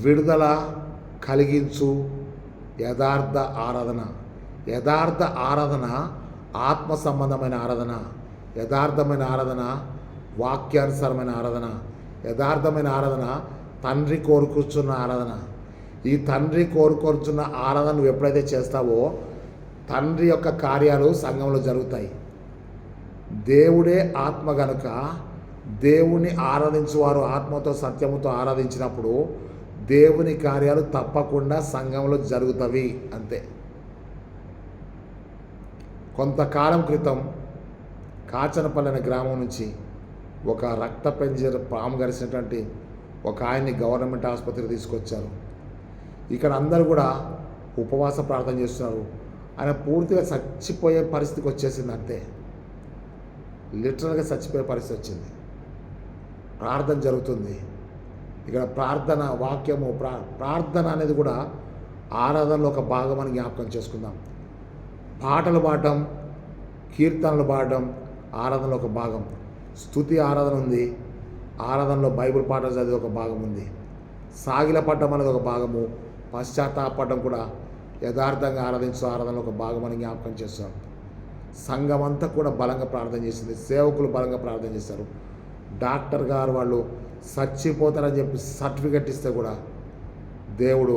విడుదల కలిగించు యథార్థ ఆరాధన. యథార్థ ఆరాధన ఆత్మ సంబంధమైన ఆరాధన. యథార్థమైన ఆరాధన వాక్యానుసారమైన ఆరాధన. యథార్థమైన ఆరాధన తండ్రి కోరుకూర్చున్న ఆరాధన. ఈ తండ్రి కోరుకొచ్చున్న ఆరాధన నువ్వు ఎప్పుడైతే చేస్తావో తండ్రి యొక్క కార్యాలు సంఘంలో జరుగుతాయి. దేవుడే ఆత్మ గనుక దేవుని ఆరాధించువారు ఆత్మతో సత్యముతో ఆరాధించినప్పుడు దేవుని కార్యాలు తప్పకుండా సంఘంలో జరుగుతవి. అంతే. కొంతకాలం క్రితం కాచనపల్లి అనే గ్రామం నుంచి ఒక రక్త పెంజర్ పాము గరిచినటువంటి ఒక ఆయన్ని గవర్నమెంట్ ఆసుపత్రికి తీసుకొచ్చారు. ఇక్కడ అందరూ కూడా ఉపవాస ప్రార్థన చేస్తున్నారు. ఆయన పూర్తిగా చచ్చిపోయే పరిస్థితికి వచ్చేసింది. అంతే, లిటరల్గా చచ్చిపోయే పరిస్థితి వచ్చింది. ప్రార్థన జరుగుతుంది. ఇక్కడ ప్రార్థన వాక్యము ప్రార్థన అనేది కూడా ఆరాధనలో ఒక భాగం అని జ్ఞాపకం చేసుకుందాం. పాటలు పాడటం, కీర్తనలు పాడటం ఆరాధనలో ఒక భాగం. స్తుతి ఆరాధన ఉంది. ఆరాధనలో బైబిల్ పాటలు చదివే ఒక భాగం ఉంది. సాగిల పడ్డం అనేది ఒక భాగము. పశ్చాత్తాపడడం కూడా యథార్థంగా ఆరాధించే ఆరాధనలో ఒక భాగం అని జ్ఞాపకం చేస్తాం. సంఘం అంతా కూడా బలంగా ప్రార్థన చేసింది. సేవకులు బలంగా ప్రార్థన చేశారు. డాక్టర్ గారు వాళ్ళు చచ్చిపోతారని చెప్పి సర్టిఫికెట్ ఇస్తే కూడా దేవుడు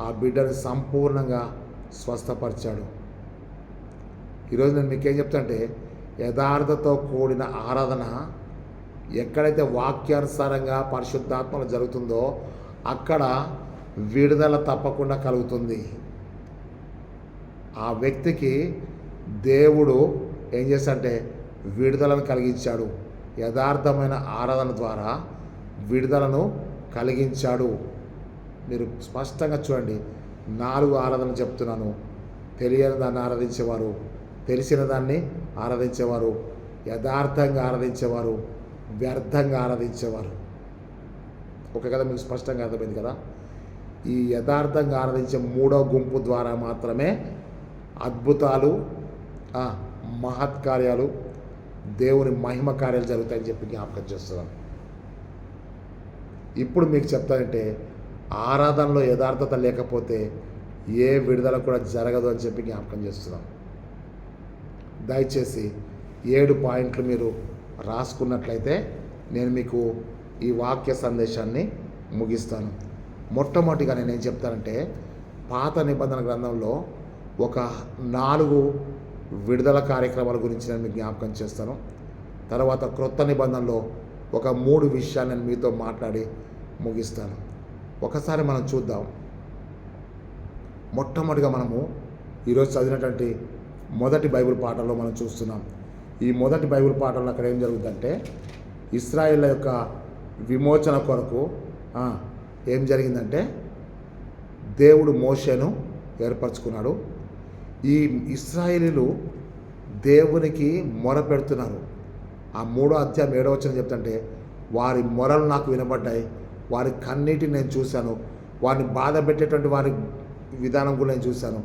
ఆ బిడ్డను సంపూర్ణంగా స్వస్థపరిచాడు. ఈరోజు నేను మీకేం చెప్తా అంటే యథార్థతో కూడిన ఆరాధన ఎక్కడైతే వాక్యానుసారంగా పరిశుద్ధాత్మలో జరుగుతుందో అక్కడ విడుదల తప్పకుండా కలుగుతుంది. ఆ వ్యక్తికి దేవుడు ఏం చేశాడంటే విడుదలను కలిగించాడు. యథార్థమైన ఆరాధన ద్వారా విడుదలను కలిగించాడు. మీరు స్పష్టంగా చూడండి. 4 ఆరాధన చెప్తున్నాను. తెలియని దాన్ని ఆరాధించేవారు, తెలిసిన దాన్ని ఆరాధించేవారు, యథార్థంగా ఆరాధించేవారు, వ్యర్థంగా ఆరాధించేవారు. ఓకే కదా, మీకు స్పష్టంగా అర్థమైంది కదా. ఈ యథార్థంగా ఆరాధించే 3వ గుంపు ద్వారా మాత్రమే అద్భుతాలు, మహత్కార్యాలు, దేవుని మహిమ కార్యాలు జరుగుతాయని చెప్పి జ్ఞాపకం చేస్తున్నాను. ఇప్పుడు మీకు చెప్తానంటే ఆరాధనలో యథార్థత లేకపోతే ఏ విడుదల కూడా జరగదు అని చెప్పి జ్ఞాపకం చేస్తున్నాను. దయచేసి 7 పాయింట్లు మీరు రాసుకున్నట్లయితే నేను మీకు ఈ వాక్య సందేశాన్ని ముగిస్తాను. మొట్టమొదటిగా నేనేం చెప్తానంటే పాత నిబంధన గ్రంథంలో ఒక 4 విడుదల కార్యక్రమాల గురించి నేను మీకు జ్ఞాపకం చేస్తాను. తర్వాత క్రొత్త నిబంధనలో ఒక 3 విషయాలు నేను మీతో మాట్లాడి ముగిస్తాను. ఒకసారి మనం చూద్దాం. మొట్టమొదటిగా మనము ఈరోజు చదివినటువంటి మొదటి బైబిల్ పాఠంలో మనం చూస్తున్నాం. ఈ మొదటి బైబిల్ పాఠంలో అక్కడ ఏం జరుగుతుందంటే ఇశ్రాయేళ్ల యొక్క విమోచన కొరకు ఏం జరిగిందంటే దేవుడు మోషేను ఏర్పరచుకున్నాడు. ఈ ఇశ్రాయేలీలు దేవునికి మొర పెడుతున్నారు. ఆ 3వ అధ్యాయం 7వ వచనం చెప్తుంటే వారి మొరలు నాకు వినబడ్డాయి, వారి కన్నీటిని నేను చూశాను, వారిని బాధ పెట్టేటువంటి వారి విధానం కూడా నేను చూశాను.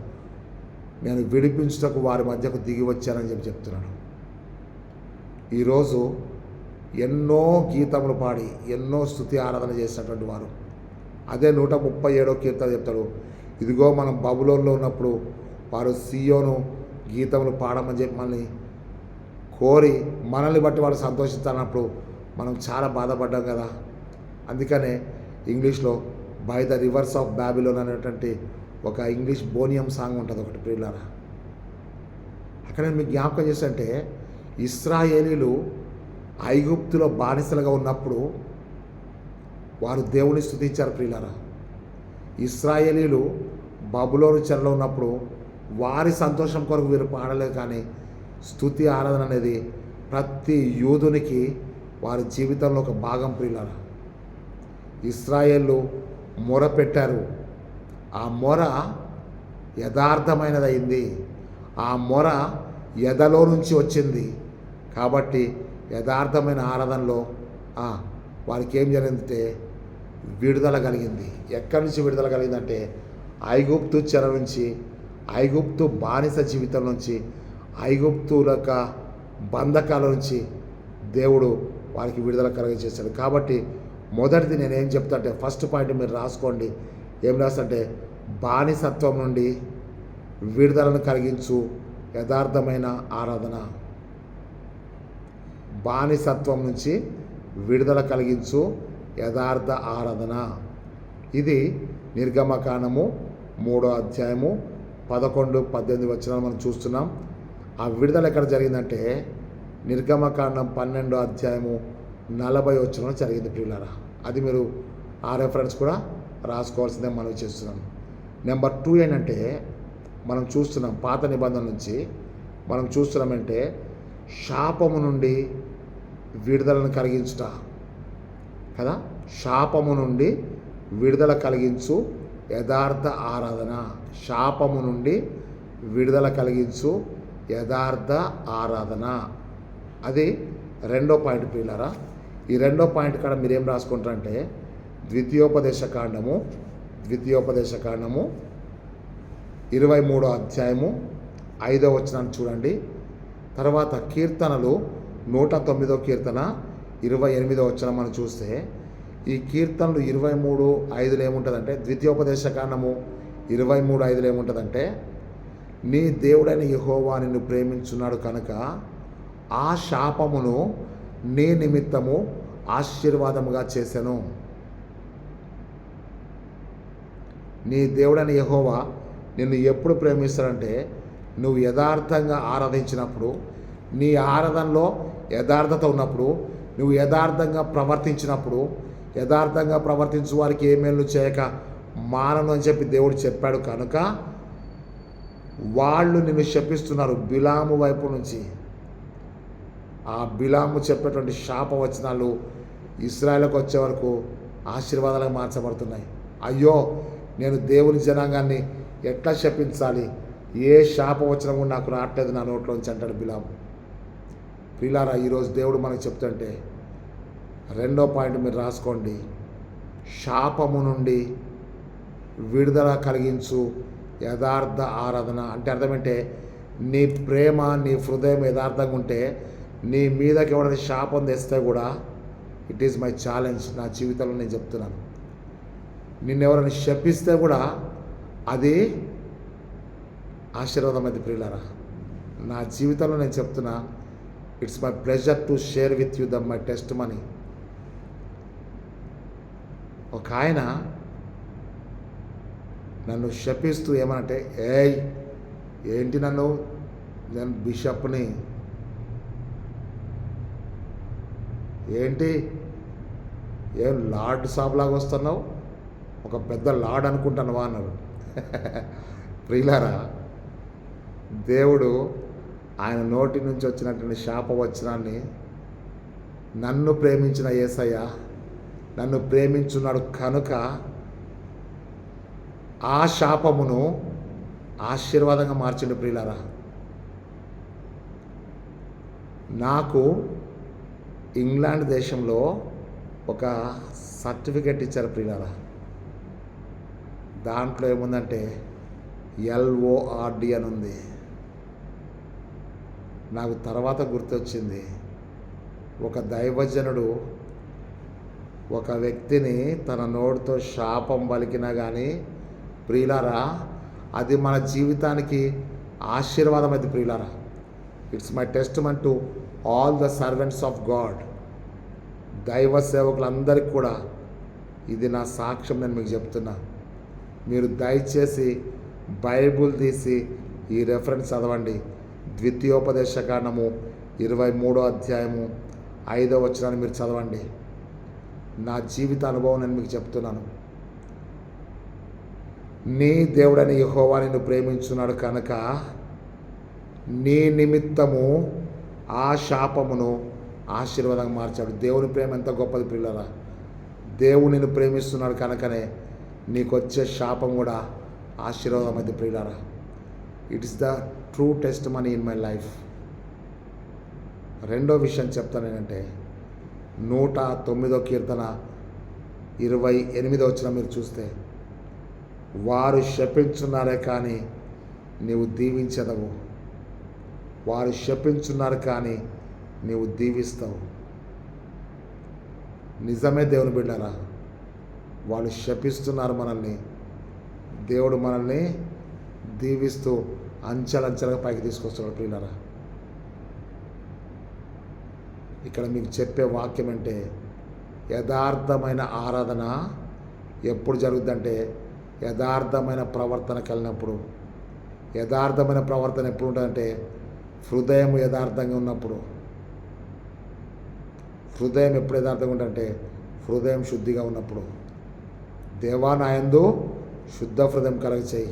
నేను విడిపించుటకు వారి మధ్యకు దిగి వచ్చానని చెప్తున్నాడు. ఈరోజు ఎన్నో గీతములు పాడి ఎన్నో స్తుతి ఆరాధన చేసినటువంటి వారు అదే 137వ కీర్తన చెప్తాడు, ఇదిగో మనం బబులోన్లో ఉన్నప్పుడు వారు సియోను గీతములు పాడమని చెప్పి మనల్ని కోరి మనల్ని బట్టి వాళ్ళు సంతోషిస్తున్నప్పుడు మనం చాలా బాధపడ్డాం కదా. అందుకనే ఇంగ్లీష్లో by the reverse of Babylon అనేటువంటి ఒక ఇంగ్లీష్ బోనియం సాంగ్ ఉంటుంది ఒకటి ప్రియులారా. అక్కడ నేను మీకు జ్ఞాపకం చేస్తుంటే ఇశ్రాయేలీలు ఐగుప్తులో బానిసలుగా ఉన్నప్పుడు వారు దేవుని స్తుతించారు ప్రియులారా. ఇశ్రాయేలీలు బబులోను చెరలో ఉన్నప్పుడు వారి సంతోషం కొరకు వీరు పాడలేదు, కానీ స్తుతి ఆరాధన అనేది ప్రతి యూదునికి వారి జీవితంలో ఒక భాగం ప్రియులారా. ఇశ్రాయేలు మొర పెట్టారు, ఆ మొర యథార్థమైనదైంది, ఆ మొర ఎదలో నుంచి వచ్చింది. కాబట్టి యథార్థమైన ఆరాధనలో వారికి ఏం జరిగిందంటే విడుదల కలిగింది. ఎక్కడి నుంచి విడుదల కలిగిందంటే ఐగుప్తు చెర నుంచి, ఐగుప్తు బానిస జీవితం నుంచి, ఐగుప్తుల యొక్క బంధకాల నుంచి దేవుడు వారికి విడుదల కలిగజేశాడు. కాబట్టి మొదటిది నేనేం చెప్తా అంటే ఫస్ట్ పాయింట్ మీరు రాసుకోండి. ఏం రాస్తంటే బానిసత్వం నుండి విడుదలను కలిగించు యథార్థమైన ఆరాధన. బానిసత్వం నుంచి విడుదల కలిగించు యథార్థ ఆరాధన. ఇది నిర్గమకాండము 3వ అధ్యాయము 11-18 వచనాలు మనం చూస్తున్నాం. ఆ విడుదల ఎక్కడ జరిగిందంటే నిర్గమకాండం 12వ అధ్యాయము 40 వచనంలో జరిగింది ప్రియులారా. అది మీరు ఆ రెఫరెన్స్ కూడా రాసుకోవాల్సిందే మనం చేస్తున్నాం. నెంబర్ 2 ఏంటంటే మనం చూస్తున్నాం పాత నిబంధన నుంచి మనం చూస్తున్నామంటే శాపము నుండి విడుదలను కలిగించుట కదా. శాపము నుండి విడుదల కలిగించు యథార్థ ఆరాధన. శాపము నుండి విడుదల కలిగించు యథార్థ ఆరాధన. అది 2వ పాయింట్ ప్రియులారా. ఈ 2వ పాయింట్ కాడ మీరేం రాసుకుంటారంటే ద్వితీయోపదేశ కాండము 23వ అధ్యాయము 5వ వచనాన్ని చూడండి. తర్వాత కీర్తనలు 109వ కీర్తన 28వ వచనం మనం చూస్తే ఈ కీర్తనలు 23:5 ఏముంటుందంటే ద్వితీయోపదేశ కాండము 23:5 ఏముంటుందంటే నీ దేవుడైన యెహోవా నిన్ను ప్రేమించున్నాడు కనుక ఆ శాపమును నీ నిమిత్తము ఆశీర్వాదముగా చేశాను. నీ దేవుడైన యెహోవా నిన్ను ఎప్పుడు ప్రేమిస్తాడంటే నువ్వు యథార్థంగా ఆరాధించినప్పుడు, నీ ఆరాధనలో యథార్థత ఉన్నప్పుడు, నువ్వు యథార్థంగా ప్రవర్తించినప్పుడు. యథార్థంగా ప్రవర్తించు వారికి ఏ మేలు చేయక మానను అని చెప్పి దేవుడు చెప్పాడు కనుక వాళ్ళు నిన్ను శపిస్తున్నారు బిలాము వైపు నుంచి. ఆ బిలాము చెప్పేటువంటి శాపవచనాలు ఇశ్రాయేలుకు వచ్చే వరకు ఆశీర్వాదాలుగా మార్చబడుతున్నాయి. అయ్యో నేను దేవుని జనాంగాన్ని ఎట్లా శపించాలి, ఏ శాపవచనం కూడా నాకు రావట్లేదు నా నోట్లోంచి అంటాడు బిలాము. ప్రియులారా, ఈరోజు దేవుడు మనకు చెప్తుంటే 2వ పాయింట్ మీరు రాసుకోండి. శాపము నుండి విడుదల కలిగించు యథార్థ ఆరాధన. అంటే అర్థమంటే నీ ప్రేమ నీ హృదయం యథార్థంగా ఉంటే నీ మీదకి ఎవరైనా శాపం తెస్తే కూడా ఇట్ ఈజ్ మై ఛాలెంజ్. నా జీవితంలో నేను చెప్తున్నాను, నిన్ను ఎవరైనా శపిస్తే కూడా అది ఆశీర్వాదం అది ప్రియులారా. నా జీవితంలో నేను చెప్తున్నా, it's my pleasure to share with you my test money. ఒక ఆయన నన్ను శపిస్తూ ఏమనంటే, ఏంటి నేను బిషప్ని, ఏంటి ఏం లార్డ్ సాబ్ లాగా వస్తున్నావు, ఒక పెద్ద లార్డ్ అనుకుంటున్నావా అన్నారు. ప్రియులారా, దేవుడు ఆయన నోటి నుంచి వచ్చినటువంటి శాపవచనాన్ని నన్ను ప్రేమించిన యేసయ్య నన్ను ప్రేమించున్నాడు కనుక ఆ శాపమును ఆశీర్వాదంగా మార్చిండు. ప్రియులారా, నాకు ఇంగ్లాండ్ దేశంలో ఒక సర్టిఫికెట్ ఇచ్చారు ప్రియులారా. దాంట్లో ఏముందంటే LORD అని ఉంది. నాకు తర్వాత గుర్తొచ్చింది, ఒక దైవజనుడు ఒక వ్యక్తిని తన నోటితో శాపం పలికినా కానీ ప్రియులారా అది మన జీవితానికి ఆశీర్వాదం. అది ప్రియులారా, it's my testimony to all the servants of God. దైవ సేవకులందరికీ కూడా ఇది నా సాక్ష్యం. నేను మీకు చెప్తున్నా, మీరు దయచేసి బైబుల్ తీసి ఈ రెఫరెన్స్ చదవండి. ద్వితీయోపదేశకాండము 23వ అధ్యాయము 5వ వచనాన్ని మీరు చదవండి. నా జీవిత అనుభవం నేను మీకు చెప్తున్నాను. నీ దేవుడని యెహోవా నిన్ను ప్రేమించున్నాడు కనుక నీ నిమిత్తము ఆ శాపమును ఆశీర్వాదంగా మార్చాడు. దేవుని ప్రేమ ఎంత గొప్పది ప్రియులారా. దేవుడు నిన్ను ప్రేమిస్తున్నాడు కనుకనే నీకు వచ్చే శాపం కూడా ఆశీర్వాదం అది ప్రియులారా. It is the true testimony in my life. రెండో విషయం చెప్తాను ఏంటంటే 109వ కీర్తన 28వ వచనం మీరు చూస్తే, వారు శపించున్నారే కానీ నీవు దీవించదవు. వారు శపించున్నారు కానీ నీవు దీవిస్తావు. నిజమే దేవుని బిడ్డారా, వాళ్ళు శపిస్తున్నారు మనల్ని. దేవుడు మనల్ని దీవిస్తూ అంచెలంచెలుగా పైకి తీసుకొస్తున్నాడు ప్రియులారా. ఇక్కడ మీకు చెప్పే వాక్యం అంటే, యథార్థమైన ఆరాధన ఎప్పుడు జరుగుతుందంటే యథార్థమైన ప్రవర్తన కలిగినప్పుడు. యథార్థమైన ప్రవర్తన ఎప్పుడు ఉంటుందంటే హృదయం యథార్థంగా ఉన్నప్పుడు. హృదయం ఎప్పుడు యథార్థంగా ఉంటుందంటే హృదయం శుద్ధిగా ఉన్నప్పుడు. దేవా నా యందు శుద్ధ హృదయం కలగచేయి,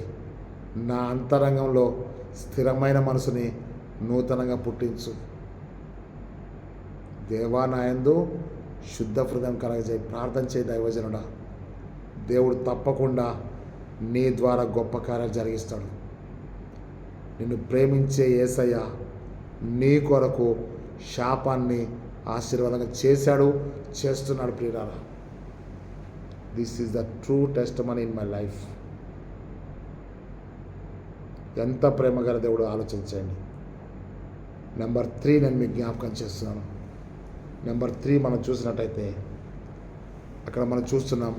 నా అంతరంగంలో స్థిరమైన మనసుని నూతనంగా పుట్టించు. దేవా నా యందు శుద్ధ హృదయం కలగచేయి. ప్రార్థన చేయి దైవజనుడా. దేవుడు తప్పకుండా నీ ద్వారా గొప్ప కార్యాలు జరిగిస్తాడు. నిన్ను ప్రేమించే యేసయ్య నీ కొరకు శాపాన్ని ఆశీర్వాదంగా చేశాడు, చేస్తున్నాడు ప్రియులారా. This is the true testimony in my life. ఎంత ప్రేమగల దేవుడు ఆలోచించండి. నెంబర్ 3 నేను మీకు జ్ఞాపకం చేస్తున్నాను. నెంబర్ 3 మనం చూసినట్టయితే అక్కడ మనం చూస్తున్నాం,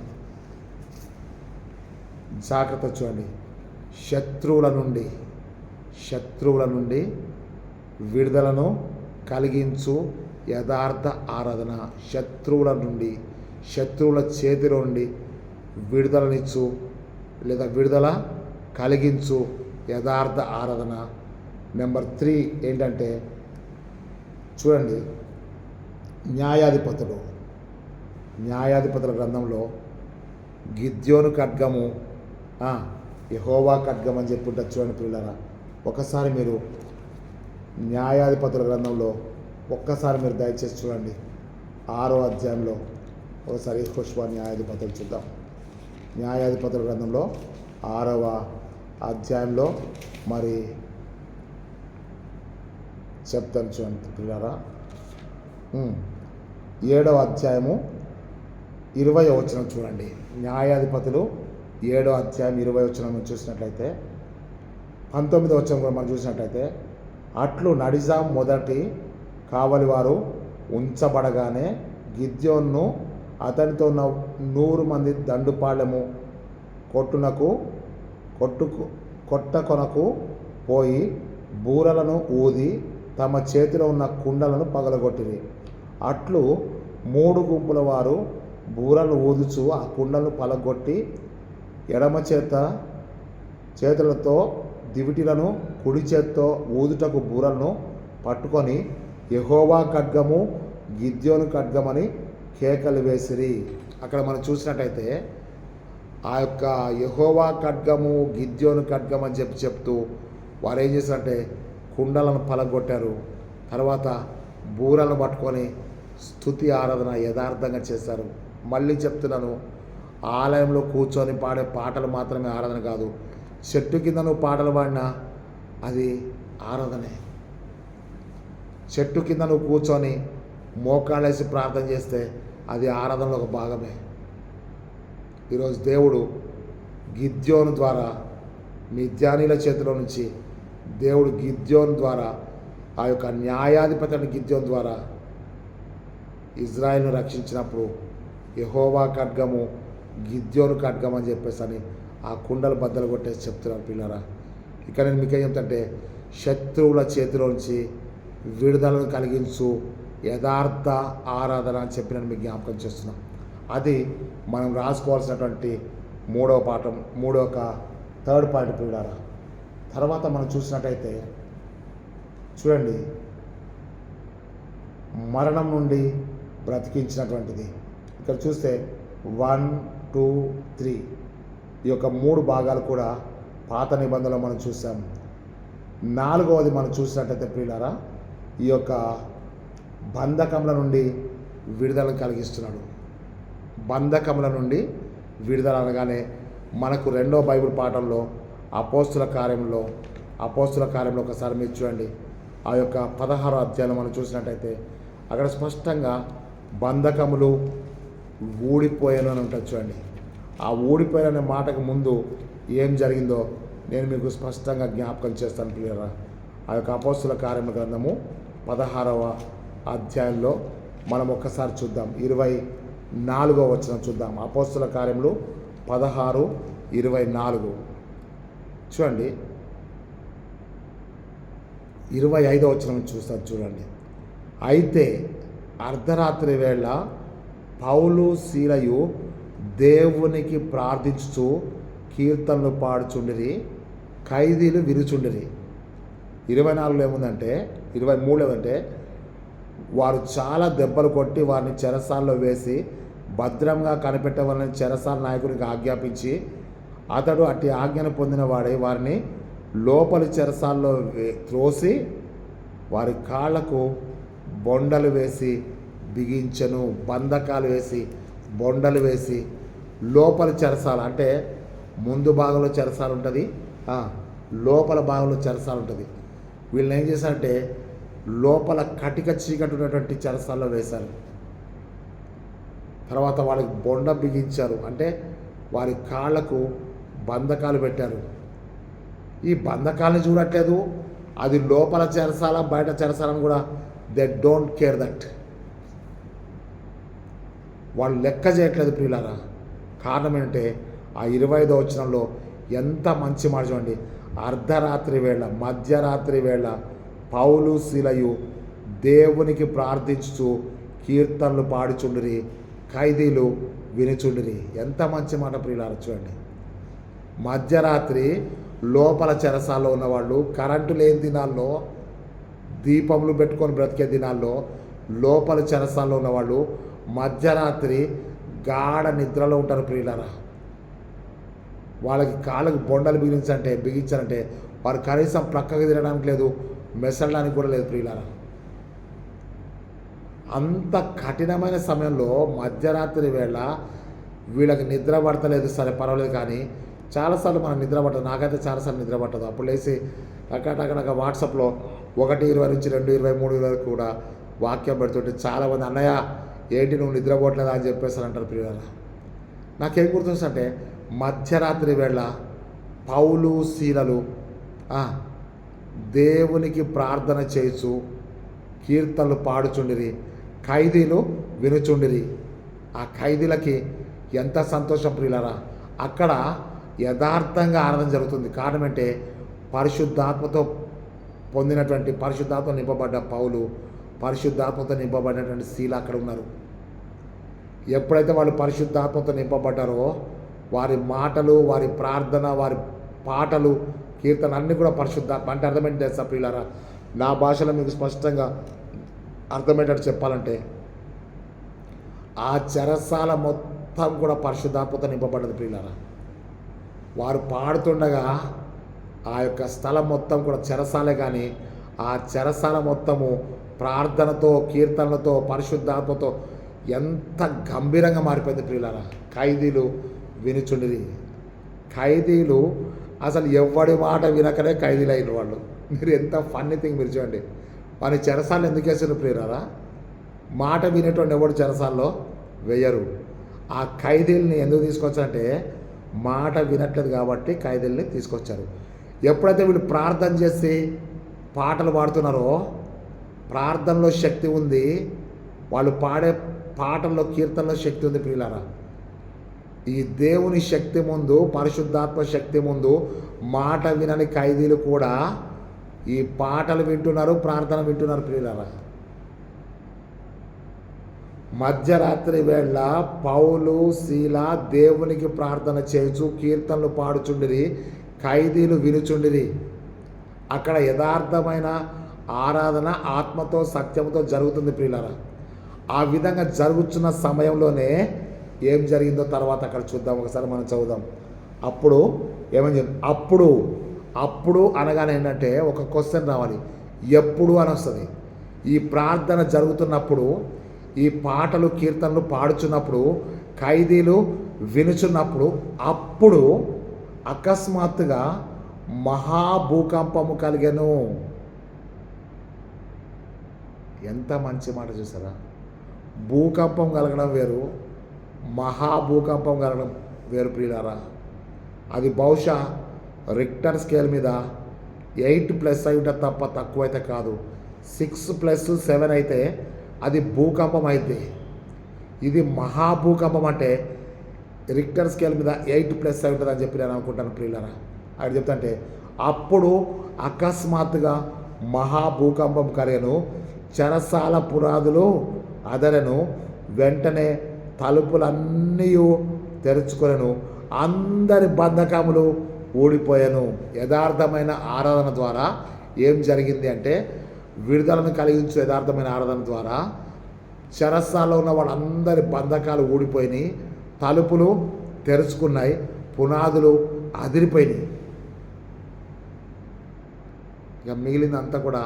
జాగ్రత్త చూడండి, శత్రువుల నుండి విడుదలను కలిగించు యథార్థ ఆరాధన. శత్రువుల చేతిలో నుండి విడుదలనిచ్చు లేదా విడుదల కలిగించు యథార్థ ఆరాధన. నెంబర్ 3 ఏంటంటే చూడండి, న్యాయాధిపతుల గ్రంథంలో గిద్యోను ఖడ్గము, యెహోవా ఖడ్గం అని చెప్పుంటారు. చూడండి పిల్లరా, ఒకసారి మీరు న్యాయాధిపతుల గ్రంథంలో ఒక్కసారి మీరు దయచేసి చూడండి. 6వ అధ్యాయంలో ఒకసారి యెహోషువ న్యాయాధిపతులు చూద్దాం. న్యాయాధిపతుల గ్రంథంలో 6వ అధ్యాయంలో మరి చెప్తాను చూడండి పిల్లరా. 7వ అధ్యాయము 20వ వచనం చూడండి. న్యాయాధిపతులు 7వ అధ్యాయం 20వ వచనం చూసినట్లయితే 19వ వచనం కూడా మనం చూసినట్లయితే, అట్లు నడిజాం మొదటి కావలి వారు ఉంచబడగానే గిద్యోన్ను అతనితో ఉన్న 100 మంది దండుపాళెము కొట్టకొనకు పోయి బూరలను ఊది తమ చేతిలో ఉన్న కుండలను పగలగొట్టిరి. అట్లు 3 గుంపుల వారు బూరలు ఊదుచు ఆ కుండలను పగలగొట్టి ఎడమ చేతులతో దివిటీలను కుడి చేత్తో ఊదుటకు బూరలను పట్టుకొని యెహోవా ఖడ్గము గిద్యోను ఖడ్గమని కేకలు వేసిరి. అక్కడ మనం చూసినట్టయితే ఆ యొక్క యెహోవా ఖడ్గము గిద్యోను ఖడ్గం అని చెప్తూ వారు ఏం చేశారంటే కుండలను పలగొట్టారు. తర్వాత బూరలను పట్టుకొని స్తుతి ఆరాధన యథార్థంగా చేశారు. మళ్ళీ చెప్తున్నాను, ఆలయంలో కూర్చొని పాడే పాటలు మాత్రమే ఆరాధన కాదు. చెట్టు కింద నువ్వు పాటలు పాడినా అది ఆరాధనే. చెట్టు కింద నువ్వు కూర్చొని మోకాళ్ళేసి ప్రార్థన చేస్తే అది ఆరాధనలో ఒక భాగమే. ఈరోజు దేవుడు గిద్యోను ద్వారా మిద్యానీల చేతిలో నుంచి దేవుడు గిద్యోన్ ద్వారా, ఆ యొక్క న్యాయాధిపతి అయిన గిద్యోన్ ద్వారా ఇజ్రాయెల్ను రక్షించినప్పుడు యెహోవా ఖడ్గము గిద్యోను ఖడ్గం అని చెప్పేసి అని ఆ కుండలు బద్దలు కొట్టేసి చెప్తున్నారు పిల్లరా. ఇక్కడ నేను మీకేం చెప్తాంటే, శత్రువుల చేతిలో నుంచి విడుదలను కలిగించు యథార్థ ఆరాధన అని చెప్పి నేను మీకు జ్ఞాపకం చేస్తున్నాం. అది మనం రాసుకోవాల్సినటువంటి థర్డ్ పాయింట్ పిల్లరా. తర్వాత మనం చూసినట్టయితే చూడండి, మరణం నుండి బ్రతికించినటువంటిది. ఇక్కడ చూస్తే 1, 2, 3 ఈ యొక్క 3 భాగాలు కూడా పాత నిబంధనలో మనం చూసాం. 4వది మనం చూసినట్టయితే ప్రియులారా, ఈ యొక్క బంధకముల నుండి విడుదల కలిగిస్తున్నాడు. బంధకముల నుండి విడుదల అనగానే మనకు 2వ బైబిల్ పాఠంలో అపోస్తుల కార్యంలో ఒకసారి మీరు చూడండి, ఆ యొక్క 16వ అధ్యాయం మనం చూసినట్టయితే అక్కడ స్పష్టంగా బంధకములు ఊడిపోయాను అని ఉంటుంది. చూడండి, ఆ ఊడిపోయాననే మాటకు ముందు ఏం జరిగిందో నేను మీకు స్పష్టంగా జ్ఞాపకం చేస్తాను పిల్లరా. ఆ యొక్క అపోస్తుల కార్యముల గ్రంథము 16వ అధ్యాయంలో మనం ఒక్కసారి చూద్దాం. 24వ వచనం చూద్దాం. అపోస్తుల కార్యములు 16:24 చూడండి. 25వ వచనం చూస్తారు చూడండి. అయితే అర్ధరాత్రి వేళ పౌలు సీలయు దేవునికి ప్రార్థించుచు కీర్తనలు పాడుచుండిరి, ఖైదీలు విరుచుండిరి. 24లో ఏముందంటే, 23 ఏమంటే, వారు చాలా దెబ్బలు కొట్టి వారిని చెరసాల్లో వేసి భద్రంగా కనిపెట్టవాలని చెరసాల నాయకునికి ఆజ్ఞాపించి, అతడు అట్టి ఆజ్ఞను పొందిన వాడే వారిని లోపలి చెరసాల్లో త్రోసి వారి కాళ్లకు బొండలు వేసి బిగించెను. బంధకాలు వేసి బొండలు వేసి లోపల చెరసాల అంటే ముందు భాగంలో చెరసాల ఉంటుంది, లోపల భాగంలో చెరసాల ఉంటుంది. వీళ్ళని ఏం చేశారంటే లోపల కటిక చీకటి ఉన్నటువంటి చెరసాల్లో వేశారు. తర్వాత వాళ్ళకి బొండ బిగించారు, అంటే వారి కాళ్లకు బంధకాలు పెట్టారు. ఈ బంధకాలను చూడట్లేదు, అది లోపల చెరసాల బయట చెరసాలని కూడా దే డోంట్ కేర్ దట్. వాళ్ళు లెక్క చేయట్లేదు ప్రియులారా. కారణం ఏంటంటే ఆ 25వ వచనంలో ఎంత మంచి మాట చూడండి. అర్ధరాత్రి వేళ, మధ్యరాత్రి వేళ పౌలు సీలయు దేవునికి ప్రార్థించుచు కీర్తనలు పాడుచుండిరి, ఖైదీలు వినుచుండిరి. ఎంత మంచి మాట ప్రియులారా చూడండి. మధ్యరాత్రి లోపల చెరసాల్లో ఉన్నవాళ్ళు, కరెంటు లేని దినాల్లో, దీపములు పెట్టుకొని బ్రతికే దినాల్లో లోపల చెరసాల్లో ఉన్నవాళ్ళు మధ్యరాత్రి గాఢ నిద్రలో ఉంటారు ప్రియులారా. వాళ్ళకి కాళ్ళకు బొండలు బిగించారంటే వారు కనీసం ప్రక్కకు తినడానికి లేదు, మెసలడానికి కూడా లేదు ప్రియులారా. అంత కఠినమైన సమయంలో మధ్యరాత్రి వేళ వీళ్ళకి నిద్ర పడతలేదు, సరే పర్వాలేదు. కానీ చాలాసార్లు మనం నిద్ర పట్టదు, నాకైతే చాలాసార్లు నిద్ర పట్టదు. అప్పుడు లేచి టక వాట్సాప్లో 1:20 నుంచి 2:23 వరకు కూడా వాక్యం పెడుతుంటే చాలామంది, అన్నయ్య ఏంటి నువ్వు నిద్రపోవట్లేదా అని చెప్పేసి అంటారు ప్రియులారా. నాకేం గుర్తొస్తుందంటే మధ్యరాత్రి వేళ పౌలు సీలలు దేవునికి ప్రార్థన చేయుచు కీర్తనలు పాడుచుండిరి, ఖైదీలు వినుచుండిరి. ఆ ఖైదీలకి ఎంత సంతోషం ప్రియులారా. అక్కడ యథార్థంగా ఆరాధన జరుగుతుంది. కారణం అంటే పరిశుద్ధాత్మతో పొందినటువంటి, పరిశుద్ధాత్మ నింపబడ్డ పౌలు, పరిశుద్ధాత్మతో నింపబడినటువంటి శీల అక్కడ ఉన్నారు. ఎప్పుడైతే వాళ్ళు పరిశుద్ధాత్మతో నింపబడ్డారో వారి మాటలు, వారి ప్రార్థన, వారి పాటలు, కీర్తన అన్నీ కూడా పరిశుద్ధాత్మ. అంటే అర్థమైంది తెలుసా ప్రియులారా? నా భాషలో మీకు స్పష్టంగా అర్థమయ్యేటట్టు చెప్పాలంటే ఆ చెరసాల మొత్తం కూడా పరిశుద్ధాత్మతో నింపబడ్డది ప్రియులారా. వారు పాడుతుండగా ఆ యొక్క స్థలం మొత్తం కూడా చెరసాలే, కానీ ఆ చెరసాల మొత్తము ప్రార్థనతో, కీర్తనలతో, పరిశుద్ధాత్మతో ఎంత గంభీరంగా మారిపోయింది ప్రియులారా. ఖైదీలు వినుచుండిరి. ఖైదీలు అసలు ఎవడి మాట వినకనే ఖైదీలు అయిన వాళ్ళు. మీరు ఎంత ఫన్నీ థింగ్ మీరు చూడండి. వారి చెరసాలు ఎందుకు వేసారు ప్రియులారా? మాట వినేటువంటి ఎవడు చెరసాల్లో వేయరు. ఆ ఖైదీల్ని ఎందుకు తీసుకొచ్చారంటే మాట వినట్లేదు కాబట్టి ఖైదీల్ని తీసుకొచ్చారు. ఎప్పుడైతే వీళ్ళు ప్రార్థన చేసి పాటలు పాడుతున్నారో, ప్రార్థనలో శక్తి ఉంది, వాళ్ళు పాడే పాటల్లో కీర్తనలో శక్తి ఉంది ప్రియులారా. ఈ దేవుని శక్తి ముందు, పరిశుద్ధాత్మ శక్తి ముందు మాట వినని ఖైదీలు కూడా ఈ పాటలు వింటున్నారు, ప్రార్థన వింటున్నారు ప్రియులారా. మధ్యరాత్రి వేళ పౌలు శీల దేవునికి ప్రార్థన చేయుచు కీర్తనలు పాడుచుండిరి, ఖైదీలు వినుచుండిరి. అక్కడ యథార్థమైన ఆరాధన ఆత్మతో సత్యంతో జరుగుతుంది ప్రియులారా. ఆ విధంగా జరుగుతున్న సమయంలోనే ఏం జరిగిందో తర్వాత అక్కడ చూద్దాం. ఒకసారి మనం చదువుదాం. అప్పుడు ఏమని చెప్తుంది? అప్పుడు అనగానే ఏంటంటే ఒక క్వశ్చన్ రావాలి. ఎప్పుడు అని వస్తుంది. ఈ ప్రార్థన జరుగుతున్నప్పుడు, ఈ పాటలు కీర్తనలు పాడుచున్నప్పుడు, ఖైదీలు వినుచున్నప్పుడు, అప్పుడు అకస్మాత్తుగా మహాభూకంపము కలిగెను. ఎంత మంచి మాట చూసారా! భూకంపం కలగడం వేరు, మహాభూకంపం కలగడం వేరు ప్రియులారా. అది బహుశా రిక్టర్ స్కేల్ మీద 8+ అయి ఉంటుంది తప్ప తక్కువైతే కాదు. 6+7 అయితే అది భూకంపం అయితే, ఇది మహాభూకంపం. అంటే రిక్టర్ స్కేల్ మీద 8+ అయి ఉంటుంది అని చెప్పి నేను అనుకుంటాను ప్రియులారా. అది చెప్తాంటే అప్పుడు అకస్మాత్తుగా మహాభూకంపం కలిగెను, చెరసాల పునాదులు అదరెను, వెంటనే తలుపులన్నీ తెరుచుకొనెను, అందరి బంధకములు ఊడిపోయాను. యథార్థమైన ఆరాధన ద్వారా ఏం జరిగింది అంటే, విడుదలను కలిగించు యథార్థమైన ఆరాధన ద్వారా చెరసాలలో ఉన్న వాళ్ళందరి బంధకాలు ఊడిపోయినాయి, తలుపులు తెరుచుకున్నాయి, పునాదులు అదిరిపోయినాయి. ఇక మిగిలిందంతా కూడా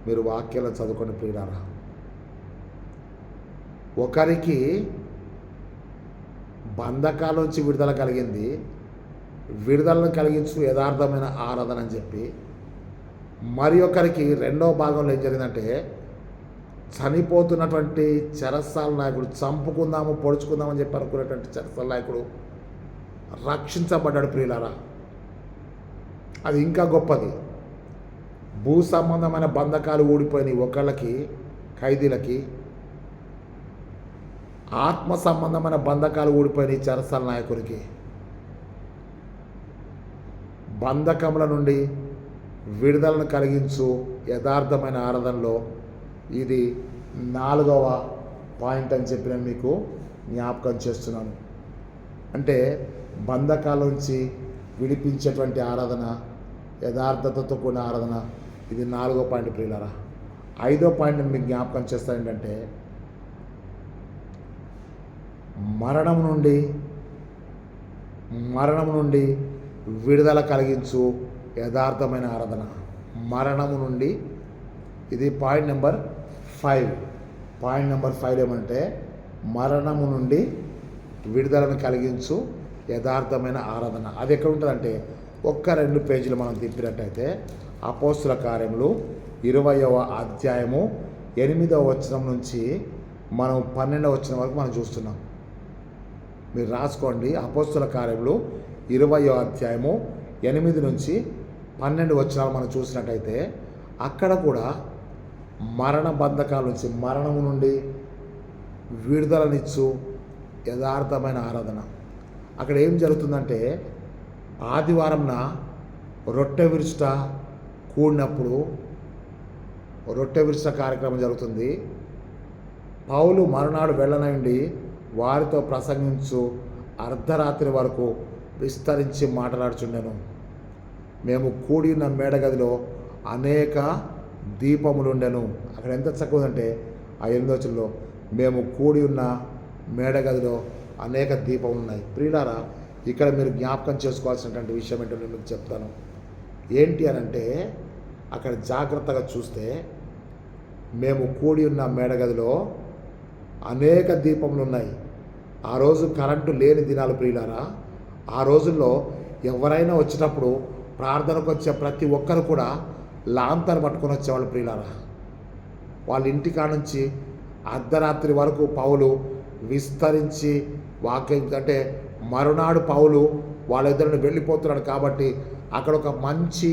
మీరు వాక్యాలను చదువుకొని ప్రియులారా. ఒకరికి బంధకాల నుంచి విడుదల కలిగింది, విడుదలను కలిగించు యథార్థమైన ఆరాధన అని చెప్పి, మరి ఒకరికి రెండవ భాగంలో ఏం జరిగిందంటే, చనిపోతున్నటువంటి చెరసాల నాయకుడు, చంపుకుందాము పొడుచుకుందామని చెప్పి అనుకునేటువంటి చెరసాల నాయకుడు రక్షించబడ్డాడు ప్రియులారా. అది ఇంకా గొప్పది. భూ సంబంధమైన బంధకాలు ఊడిపోయినాయి ఒకళ్ళకి, ఖైదీలకి. ఆత్మ సంబంధమైన బంధకాలు ఊడిపోయినాయి చెరసాల నాయకుడికి. బంధకముల నుండి విడుదలను కలిగించు యథార్థమైన ఆరాధనలో ఇది 4వ పాయింట్ అని చెప్పి నేను మీకు జ్ఞాపకం చేస్తున్నాను. అంటే బంధకాల నుంచి విడిపించేటువంటి ఆరాధన, యథార్థతతో కూడిన ఆరాధన, ఇది 4వ పాయింట్ ప్రియులారా. 5వ పాయింట్ నేను మీకు జ్ఞాపకం చేస్తాను ఏంటంటే, మరణం నుండి విడుదల కలిగించు యథార్థమైన ఆరాధన. మరణము నుండి, ఇది పాయింట్ నెంబర్ 5. పాయింట్ నెంబర్ 5 ఏమంటే, మరణము నుండి విడుదలను కలిగించు యథార్థమైన ఆరాధన. అది ఎక్కడ ఉంటుందంటే, 1-2 పేజీలు మనం తిప్పినట్టయితే అపోస్తుల కార్యములు 20వ అధ్యాయము 8వ వచనం నుంచి మనం 12వ వచనం వరకు మనం చూస్తున్నాం. మీరు రాసుకోండి. అపోస్తుల కార్యములు 20వ అధ్యాయము 8 నుంచి 12 వచనాలు మనం చూసినట్టయితే అక్కడ కూడా మరణ బంధకాల నుంచి, మరణము నుండి విడుదలనిచ్చు యథార్థమైన ఆరాధన. అక్కడ ఏం జరుగుతుందంటే, ఆదివారంన రొట్టె విరుచుట కూడినప్పుడు రొట్టె విరుచుట కార్యక్రమం జరుగుతుంది. పౌలు మరునాడు వెళ్ళనండి వారితో ప్రసంగించు అర్ధరాత్రి వరకు విస్తరించి మాట్లాడుచుండెను. మేము కూడి ఉన్న మేడగదిలో అనేక దీపములుండెను. అక్కడ ఎంత చక్కగా ఉందంటే, ఆ 8వ వచనంలో మేము కూడి ఉన్న మేడగదిలో అనేక దీపములు ఉన్నాయి. ప్రియులారా, ఇక్కడ మీరు జ్ఞాపకం చేసుకోవాల్సినటువంటి విషయం ఏంటో నేను మీకు చెప్తాను. ఏంటి అని అంటే, అక్కడ జాగ్రత్తగా చూస్తే మేము కూడి ఉన్న మేడగదిలో అనేక దీపములు ఉన్నాయి. ఆ రోజు కరెంటు లేని దినాలు ప్రియులారా. ఆ రోజుల్లో ఎవరైనా వచ్చినప్పుడు ప్రార్థనకు వచ్చే ప్రతి ఒక్కరు కూడా లాంతర్ పట్టుకొని వచ్చేవాళ్ళు ప్రియులారా. వాళ్ళ ఇంటికాడ నుంచి అర్ధరాత్రి వరకు పౌలు విస్తరించి వాక్యం, అంటే మరునాడు పౌలు వాళ్ళిద్దరిని వెళ్ళిపోతున్నాడు. కాబట్టి అక్కడ ఒక మంచి